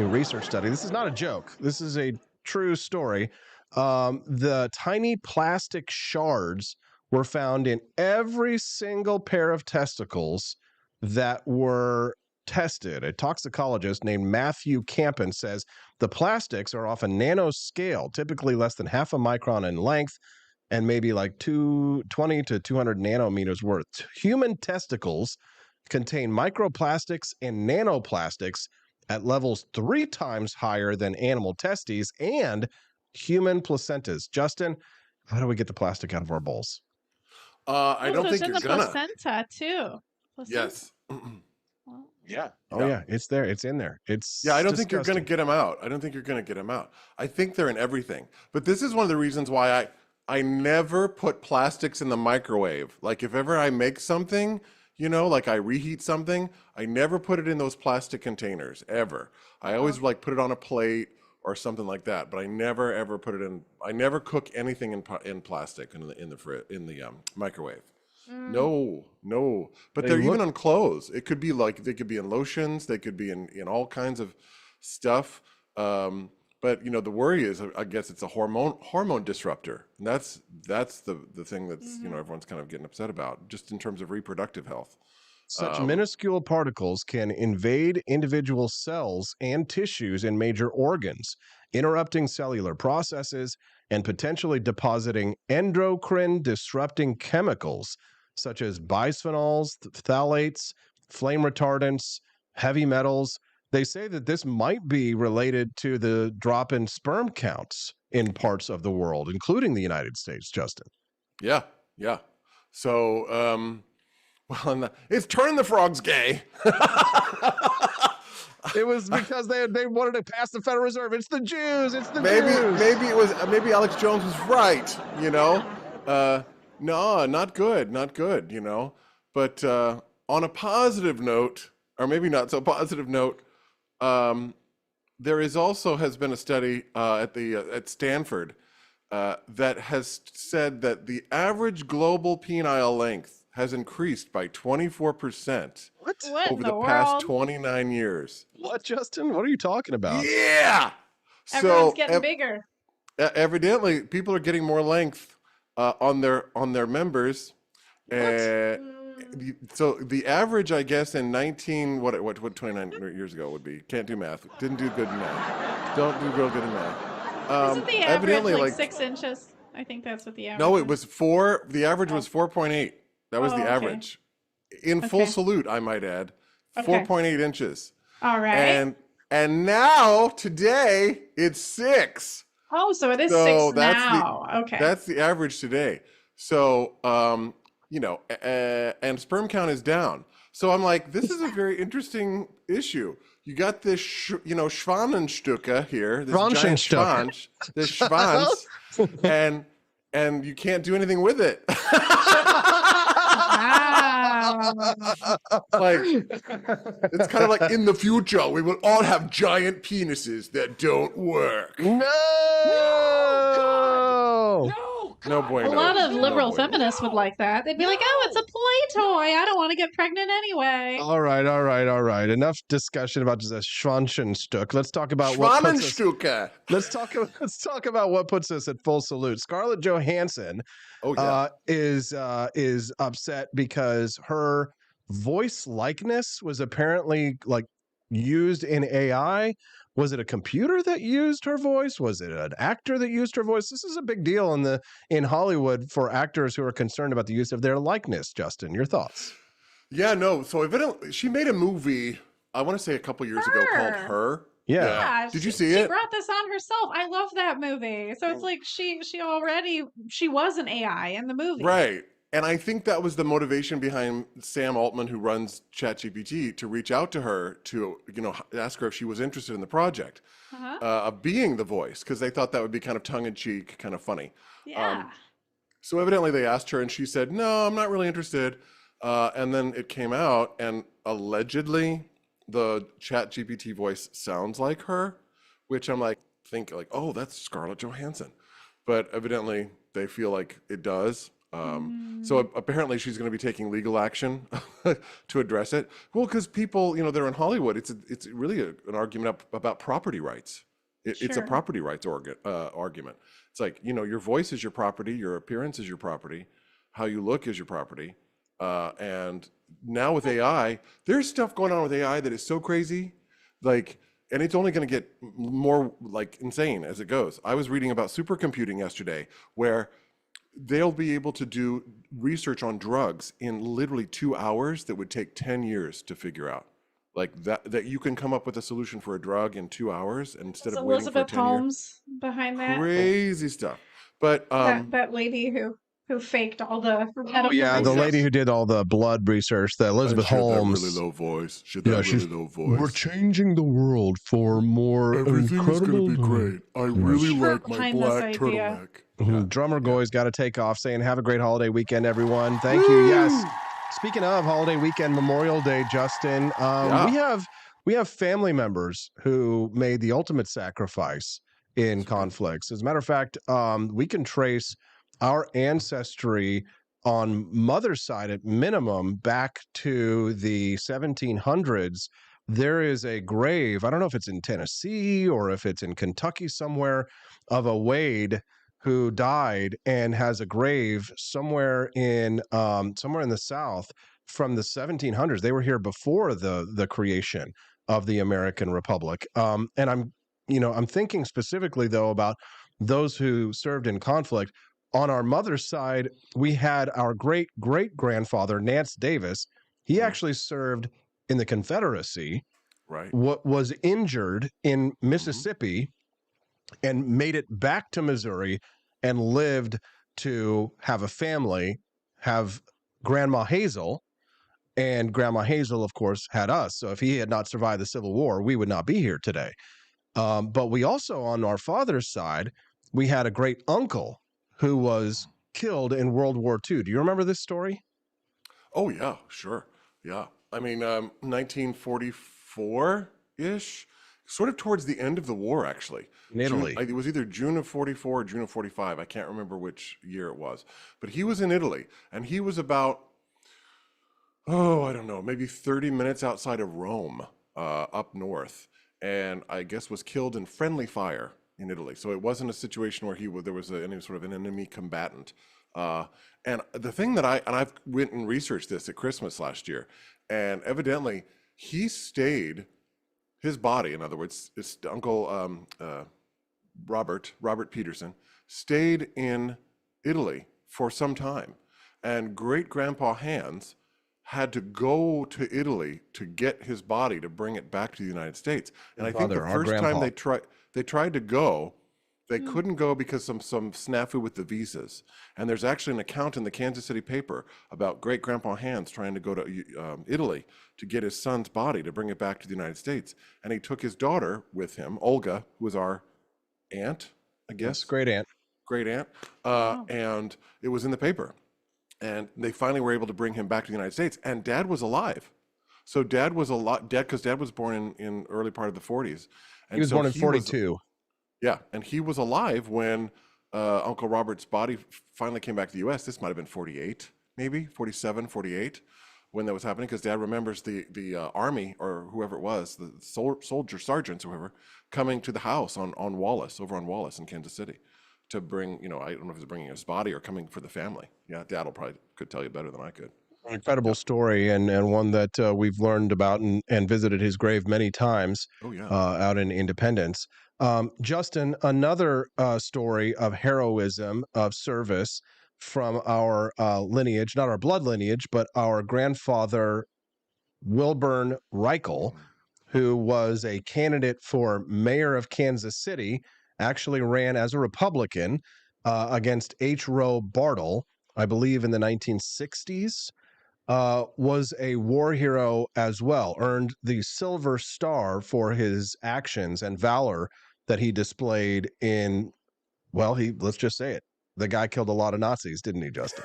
research study. This is not a joke. This is a true story. The tiny plastic shards were found in every single pair of testicles that were tested. A toxicologist named Matthew Campen says the plastics are often nanoscale, typically less than half a micron in length and maybe like 20 to 200 nanometers worth. Human testicles contain microplastics and nanoplastics at levels 3 times higher than animal testes and human placentas. Justin, how do we get the plastic out of our bowls? I don't think in you're the gonna. placenta too. Yes. Yeah. Oh yeah, it's there. It's in there. It's I don't think you're disgusting. going to get them out. I don't think you're going to get them out. I think they're in everything. But this is one of the reasons why I never put plastics in the microwave. Like if ever I make something, like I reheat something, I never put it in those plastic containers ever. I always like put it on a plate or something like that. But I never ever put it in. I never cook anything in plastic in the microwave. No. But they're even on clothes. It could be like they could be in lotions. They could be in all kinds of stuff. But the worry is, I guess it's a hormone disruptor. And that's the thing that's everyone's kind of getting upset about, just in terms of reproductive health. Such minuscule particles can invade individual cells and tissues in major organs, interrupting cellular processes and potentially depositing endocrine disrupting chemicals such as bisphenols, phthalates, flame retardants, heavy metals. They say that this might be related to the drop in sperm counts in parts of the world, including the United States, Justin. Yeah. So, it's turning the frogs gay. It was because they wanted to pass the Federal Reserve. It's the Jews. It's the Jews. Maybe Alex Jones was right. No, not good. But on a positive note, or maybe not so positive note, there has been a study at Stanford that has said that the average global penile length has increased by 24% over the past 29 years. What, Justin? What are you talking about? Yeah. Everyone's getting bigger. Evidently, people are getting more length on their members, and so the average, I guess, in 29 years ago would be. Can't do math. Didn't do good in math. Don't do real good in math. Isn't the average like 6 inches? I think that's what the average. No, it was 4. The average was 4.8. That was the okay. average. In full salute, I might add, 4.8 inches. All right. And now today it's 6. Oh, so it is So 6 now. Okay. That's the average today. So, and sperm count is down. So I'm like, this is a very interesting issue. You got this, Schwanenstücke here, this giant Schwanz, this Schwanz, and you can't do anything with it. Like, it's kind of like in the future, we will all have giant penises that don't work. No bueno. A lot of liberal feminists would like that. They'd be like, "Oh, it's a play toy. I don't want to get pregnant anyway." All right. Enough discussion about the Schwanenstück. Let's talk about what puts us, let's talk about what puts us at full salute. Scarlett Johansson is upset because her voice likeness was apparently like used in AI. Was it a computer that used her voice? Was it an actor that used her voice? This is a big deal in Hollywood for actors who are concerned about the use of their likeness. Justin, your thoughts? Yeah, no. So evidently, she made a movie, I want to say a couple years ago, called Her. Yeah. Did you see it? She brought this on herself. I love that movie. So it's like she was an AI in the movie. Right. And I think that was the motivation behind Sam Altman, who runs ChatGPT, to reach out to her to, ask her if she was interested in the project of being the voice, because they thought that would be kind of tongue-in-cheek, kind of funny. Yeah. So evidently they asked her, and she said, "No, I'm not really interested." And then it came out, and allegedly the ChatGPT voice sounds like her, which I'm like, oh, that's Scarlett Johansson. But evidently they feel like it does. So apparently she's going to be taking legal action to address it. Well, because people, they're in Hollywood. It's really an argument about property rights. It's a property rights argument. It's like, your voice is your property, your appearance is your property, how you look is your property. And now with AI, there's stuff going on with AI that is so crazy, and it's only going to get more insane as it goes. I was reading about supercomputing yesterday, where they'll be able to do research on drugs in literally 2 hours that would take 10 years to figure out. That you can come up with a solution for a drug in 2 hours instead of waiting for 10 years. Elizabeth Holmes behind that. Crazy stuff. But that lady who faked all the medical the lady who did all the blood research, the Elizabeth Holmes. Really low voice. Really low voice. We're changing the world for more Everything's going to be great. I really like my black turtleneck. Drummer Goy's got to take off saying, "Have a great holiday weekend, everyone." Thank you. Yes. Speaking of holiday weekend, Memorial Day, Justin, we have family members who made the ultimate sacrifice in conflicts. As a matter of fact, we can trace our ancestry on mother's side at minimum back to the 1700s. There is a grave, I don't know if it's in Tennessee or if it's in Kentucky somewhere, of a Wade who died and has a grave somewhere in the South from the 1700s. They were here before the creation of the American Republic. And I'm thinking specifically though about those who served in conflict. On our mother's side, we had our great-great-grandfather, Nance Davis. He actually served in the Confederacy, right? Was injured in Mississippi and made it back to Missouri and lived to have a family, have Grandma Hazel, and Grandma Hazel, of course, had us. So if he had not survived the Civil War, we would not be here today. But we also, on our father's side, we had a great uncle who was killed in World War II. Do you remember this story? Oh, yeah, sure. Yeah. I mean, 1944-ish, sort of towards the end of the war, actually. In Italy. It was either June of 44 or June of 45. I can't remember which year it was. But he was in Italy, and he was about, I don't know, maybe 30 minutes outside of Rome, up north, and I guess was killed in friendly fire in Italy. So it wasn't a situation where there was any sort of an enemy combatant. And the thing that I've went and researched this at Christmas last year, and evidently he stayed, his body, in other words, his Uncle Robert Peterson, stayed in Italy for some time. And great grandpa Hans had to go to Italy to get his body to bring it back to the United States. And I think the first time they tried to go, they couldn't go because some snafu with the visas. And there's actually an account in the Kansas City paper about great grandpa Hans trying to go to Italy to get his son's body to bring it back to the United States. And he took his daughter with him, Olga, who was our aunt, I guess. Yes, great aunt. And it was in the paper. And they finally were able to bring him back to the United States. And Dad was alive. So Dad was because Dad was born in early part of the 40s. And he was born in 42. Yeah, and he was alive when Uncle Robert's body finally came back to the U.S. This might have been 48, maybe 47, 48, when that was happening, because Dad remembers the army or whoever it was, the soldier sergeants or whoever, coming to the house on Wallace, over on Wallace in Kansas City, to bring, I don't know if he was bringing his body or coming for the family. Yeah, Dad could tell you better than I could. An incredible story, and one that we've learned about and visited his grave many times. Out in Independence. Justin, another story of heroism, of service from our lineage, not our blood lineage, but our grandfather, Wilburn Reichel, who was a candidate for mayor of Kansas City, actually ran as a Republican against H. Roe Bartle, I believe in the 1960s. Was a war hero as well, earned the Silver Star for his actions and valor that he displayed in, let's just say it. The guy killed a lot of Nazis, didn't he, Justin?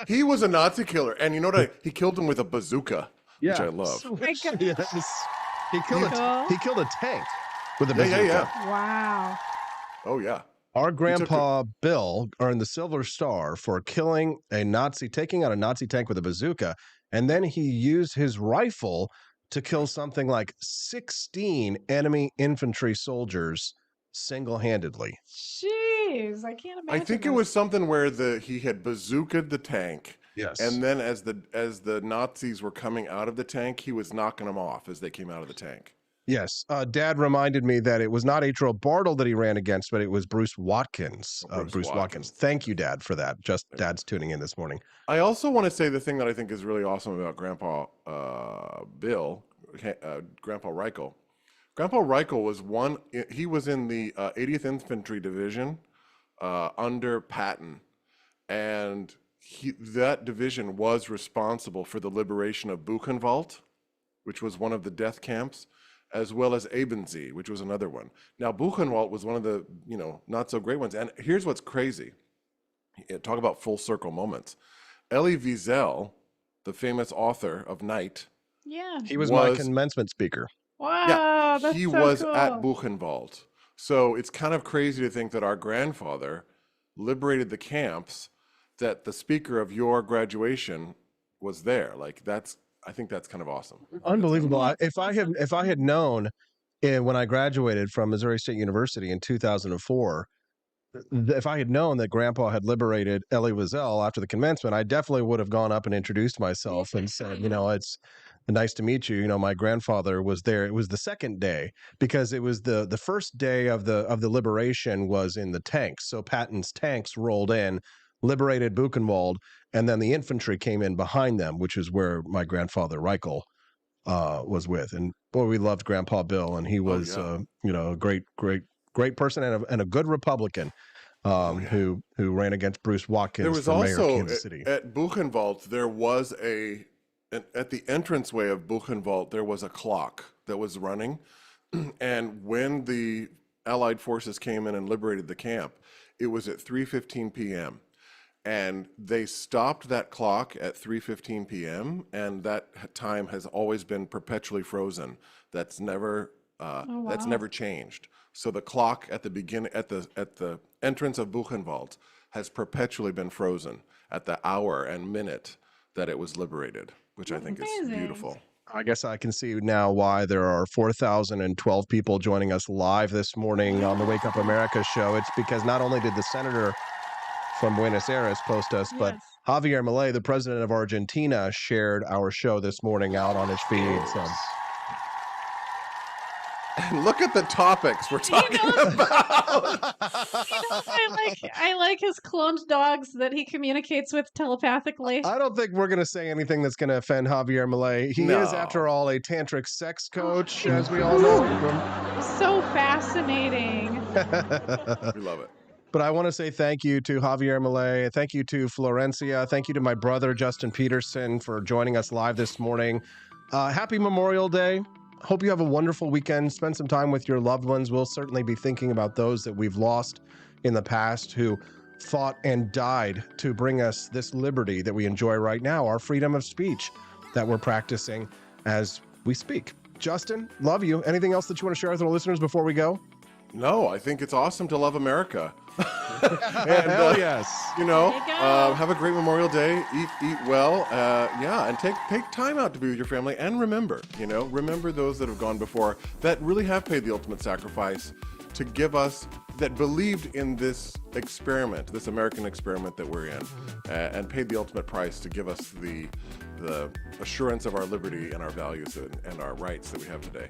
He was a Nazi killer. And you know what? He killed them with a bazooka, which I love. Yes. He killed a tank with a bazooka. Yeah. Wow. Oh, yeah. Our grandpa Bill earned the Silver Star for taking out a Nazi tank with a bazooka, and then he used his rifle to kill something like 16 enemy infantry soldiers single-handedly. Jeez, I can't imagine. I think it was something where he had bazookaed the tank. Yes. And then as the Nazis were coming out of the tank, he was knocking them off as they came out of the tank. Yes. Dad reminded me that it was not H. Roe Bartle that he ran against, but it was Bruce Watkins. Bruce Watkins. Thank you, Dad, for that. Dad's tuning in this morning. I also want to say the thing that I think is really awesome about Grandpa Bill, Grandpa Reichel. Grandpa Reichel was he was in the 80th Infantry Division under Patton. And that division was responsible for the liberation of Buchenwald, which was one of the death camps, as well as Ebensee, which was another one. Now, Buchenwald was one of the, not so great ones. And here's what's crazy. Talk about full circle moments. Elie Wiesel, the famous author of Night. Yeah. He was my commencement speaker. Wow, that's he so was cool. at Buchenwald. So it's kind of crazy to think that our grandfather liberated the camps, that the speaker of your graduation was there. I think that's kind of awesome. Unbelievable. If I had known when I graduated from Missouri State University in 2004, if I had known that Grandpa had liberated Elie Wiesel after the commencement, I definitely would have gone up and introduced myself and said, it's nice to meet you. My grandfather was there. It was the second day because it was the first day of the liberation was in the tanks. So Patton's tanks rolled in, liberated Buchenwald, and then the infantry came in behind them, which is where my grandfather Reichel was with. And boy, we loved Grandpa Bill, and he was a great person and a good Republican who ran against Bruce Watkins. There was for mayor of also Kansas City. at Buchenwald, there was at the entranceway of Buchenwald, there was a clock that was running, and when the Allied forces came in and liberated the camp, it was at 3:15 p.m. And they stopped that clock at 3:15 p.m. and that time has always been perpetually frozen. That's never changed. So the clock at the beginning, at the entrance of Buchenwald, has perpetually been frozen at the hour and minute that it was liberated, which I think is beautiful. I guess I can see now why there are 4,012 people joining us live this morning on the Wake Up America show. It's because not only did the senator from Buenos Aires post us, but Javier Milei, the president of Argentina, shared our show this morning out on his feed. So. And look at the topics we're talking about. I like his cloned dogs that he communicates with telepathically. I don't think we're going to say anything that's going to offend Javier Milei. He is, after all, a tantric sex coach, as we all know. So fascinating. We love it. But I want to say thank you to Javier Milei. Thank you to Florencia. Thank you to my brother, Justin Peterson, for joining us live this morning. Happy Memorial Day. Hope you have a wonderful weekend. Spend some time with your loved ones. We'll certainly be thinking about those that we've lost in the past who fought and died to bring us this liberty that we enjoy right now, our freedom of speech that we're practicing as we speak. Justin, love you. Anything else that you want to share with our listeners before we go? No, I think it's awesome to love America. And, hell yes. Have a great Memorial Day. Eat well. And take time out to be with your family. And remember those that have gone before that really have paid the ultimate sacrifice to give us, that believed in this experiment, this American experiment that we're in, and paid the ultimate price to give us the assurance of our liberty and our values and our rights that we have today.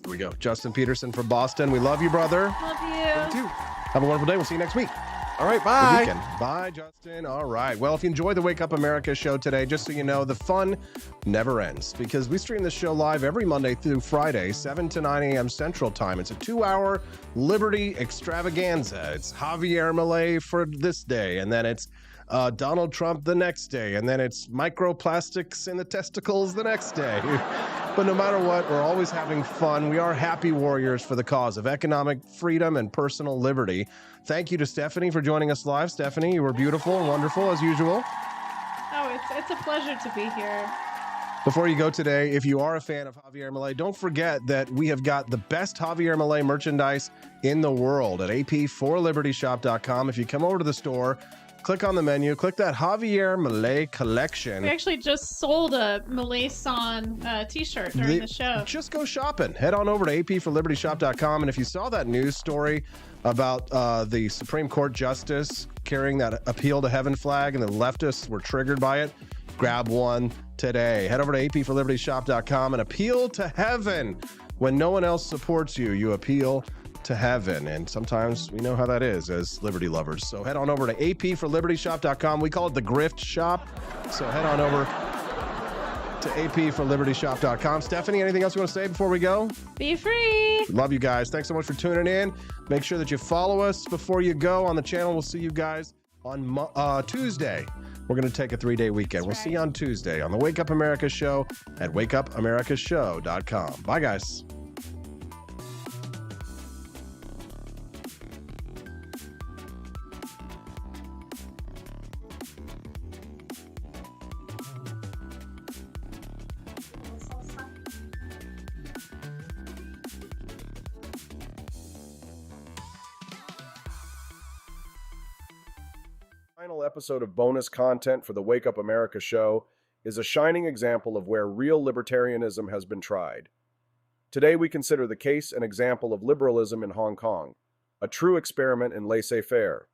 Here we go. Justin Peterson from Boston. We love you, brother. Love you. You too. Have a wonderful day. We'll see you next week. All right, bye. Good weekend. Bye, Justin. All right. Well, if you enjoyed the Wake Up America show today, just so you know, the fun never ends because we stream this show live every Monday through Friday, 7 to 9 a.m. Central Time. It's a 2-hour Liberty extravaganza. It's Javier Milei for this day, and then it's Donald Trump the next day, and then it's microplastics in the testicles the next day. But no matter what, we're always having fun. We are happy warriors for the cause of economic freedom and personal liberty. Thank you to Stephanie for joining us live. Stephanie, you were beautiful and wonderful as usual. Oh, it's a pleasure to be here. Before you go today, if you are a fan of Javier Milei, don't forget that we have got the best Javier Milei merchandise in the world at ap4libertyshop.com. If you come over to the store, click on the menu, click that Javier Milei collection. We actually just sold a Milei-san t-shirt during the show. Just go shopping. Head on over to ap4libertyshop.com. And if you saw that news story about the Supreme Court justice carrying that appeal to heaven flag and the leftists were triggered by it, grab one today. Head over to ap4libertyshop.com and appeal to heaven. When no one else supports you, you appeal to heaven, and sometimes we know how that is as liberty lovers. So head on over to ap4libertyshop.com. We call it the grift shop, so head on over to ap4libertyshop.com. Stephanie, anything else you want to say before we go? Be free. Love you guys. Thanks so much for tuning in. Make sure that you follow us before you go on the channel. We'll see you guys on Tuesday. We're going to take a 3-day weekend. We'll see you on Tuesday on the Wake Up America show at wakeupAmericaShow.com. Bye, guys. Final episode of bonus content for the Wake Up America show is a shining example of where real libertarianism has been tried. Today we consider the case and example of liberalism in Hong Kong, a true experiment in laissez-faire.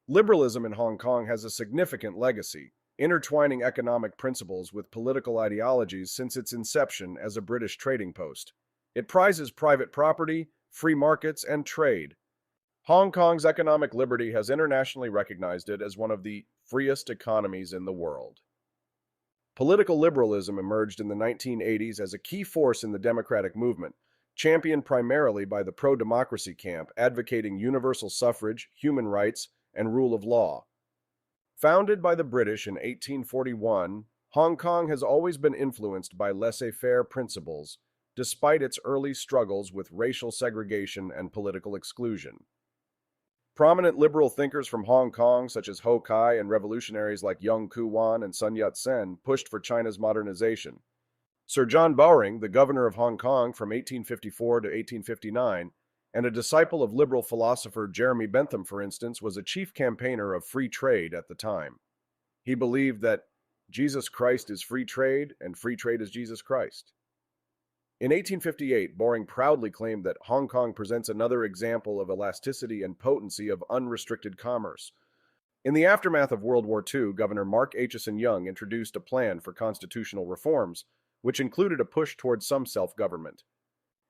Liberalism in Hong Kong has a significant legacy, intertwining economic principles with political ideologies since its inception as a British trading post. It prizes private property, free markets, and trade. Hong Kong's economic liberty has internationally recognized it as one of the freest economies in the world. Political liberalism emerged in the 1980s as a key force in the democratic movement, championed primarily by the pro-democracy camp advocating universal suffrage, human rights, and rule of law. Founded by the British in 1841, Hong Kong has always been influenced by laissez-faire principles, despite its early struggles with racial segregation and political exclusion. Prominent liberal thinkers from Hong Kong, such as Ho Kai and revolutionaries like Yung Ku-wan and Sun Yat-sen, pushed for China's modernization. Sir John Bowring, the governor of Hong Kong from 1854 to 1859, and a disciple of liberal philosopher Jeremy Bentham, for instance, was a chief campaigner of free trade at the time. He believed that Jesus Christ is free trade, and free trade is Jesus Christ. In 1858, Bowring proudly claimed that Hong Kong presents another example of elasticity and potency of unrestricted commerce. In the aftermath of World War II, Governor Mark Aitchison Young introduced a plan for constitutional reforms, which included a push towards some self-government.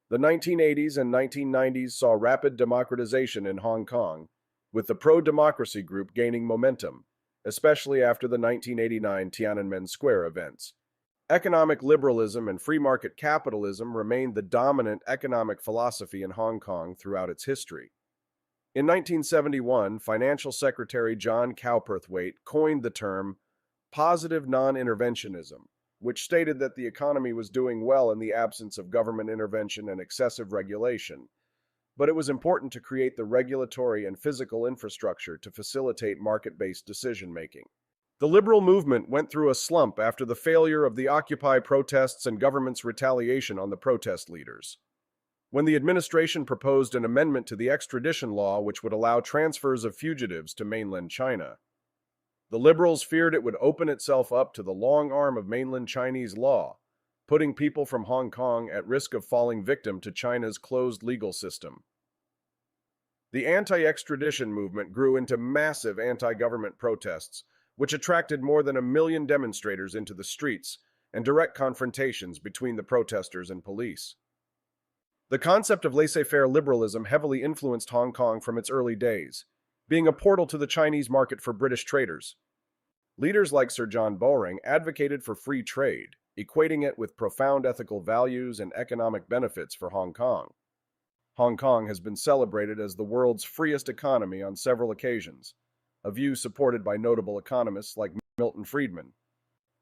The 1980s and 1990s saw rapid democratization in Hong Kong, with the pro-democracy group gaining momentum, especially after the 1989 Tiananmen Square events. Economic liberalism and free market capitalism remained the dominant economic philosophy in Hong Kong throughout its history. In 1971, Financial Secretary John Cowperthwaite coined the term positive non-interventionism, which stated that the economy was doing well in the absence of government intervention and excessive regulation, but it was important to create the regulatory and physical infrastructure to facilitate market-based decision-making. The liberal movement went through a slump after the failure of the Occupy protests and government's retaliation on the protest leaders. When the administration proposed an amendment to the extradition law which would allow transfers of fugitives to mainland China, the liberals feared it would open itself up to the long arm of mainland Chinese law, putting people from Hong Kong at risk of falling victim to China's closed legal system. The anti-extradition movement grew into massive anti-government protests, which attracted more than 1 million demonstrators into the streets and direct confrontations between the protesters and police. The concept of laissez-faire liberalism heavily influenced Hong Kong from its early days, being a portal to the Chinese market for British traders. Leaders like Sir John Bowring advocated for free trade, equating it with profound ethical values and economic benefits for Hong Kong. Hong Kong has been celebrated as the world's freest economy on several occasions, a view supported by notable economists like Milton Friedman.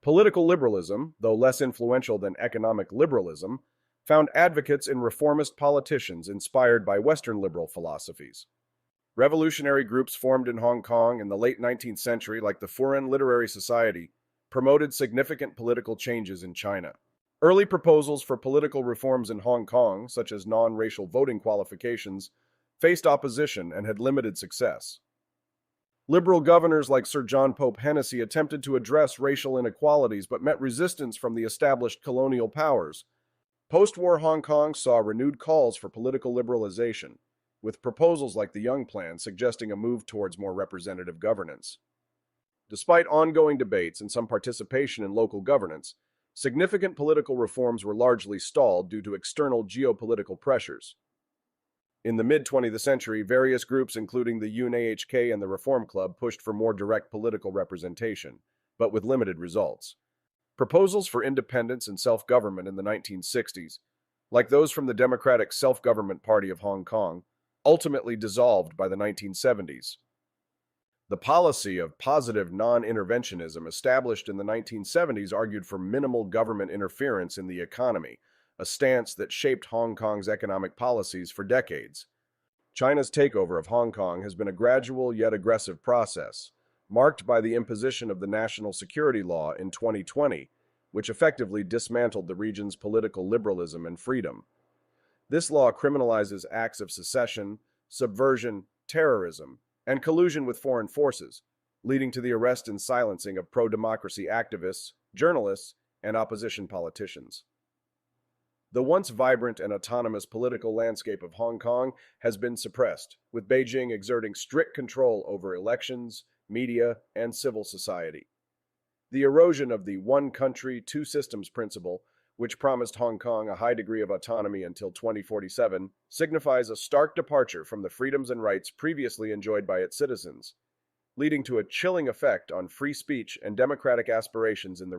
Political liberalism, though less influential than economic liberalism, found advocates in reformist politicians inspired by Western liberal philosophies. Revolutionary groups formed in Hong Kong in the late 19th century, like the Foreign Literary Society, promoted significant political changes in China. Early proposals for political reforms in Hong Kong, such as non-racial voting qualifications, faced opposition and had limited success. Liberal governors like Sir John Pope Hennessy attempted to address racial inequalities but met resistance from the established colonial powers. Post-war Hong Kong saw renewed calls for political liberalization, with proposals like the Young Plan suggesting a move towards more representative governance. Despite ongoing debates and some participation in local governance, significant political reforms were largely stalled due to external geopolitical pressures. In the mid-20th century, various groups including the UNAHK and the Reform Club pushed for more direct political representation, but with limited results. Proposals for independence and self-government in the 1960s, like those from the Democratic Self-Government Party of Hong Kong, ultimately dissolved by the 1970s. The policy of positive non-interventionism established in the 1970s argued for minimal government interference in the economy, a stance that shaped Hong Kong's economic policies for decades. China's takeover of Hong Kong has been a gradual yet aggressive process, marked by the imposition of the National Security Law in 2020, which effectively dismantled the region's political liberalism and freedom. This law criminalizes acts of secession, subversion, terrorism, and collusion with foreign forces, leading to the arrest and silencing of pro-democracy activists, journalists, and opposition politicians. The once vibrant and autonomous political landscape of Hong Kong has been suppressed, with Beijing exerting strict control over elections, media, and civil society. The erosion of the one country, two systems principle, which promised Hong Kong a high degree of autonomy until 2047, signifies a stark departure from the freedoms and rights previously enjoyed by its citizens, leading to a chilling effect on free speech and democratic aspirations in the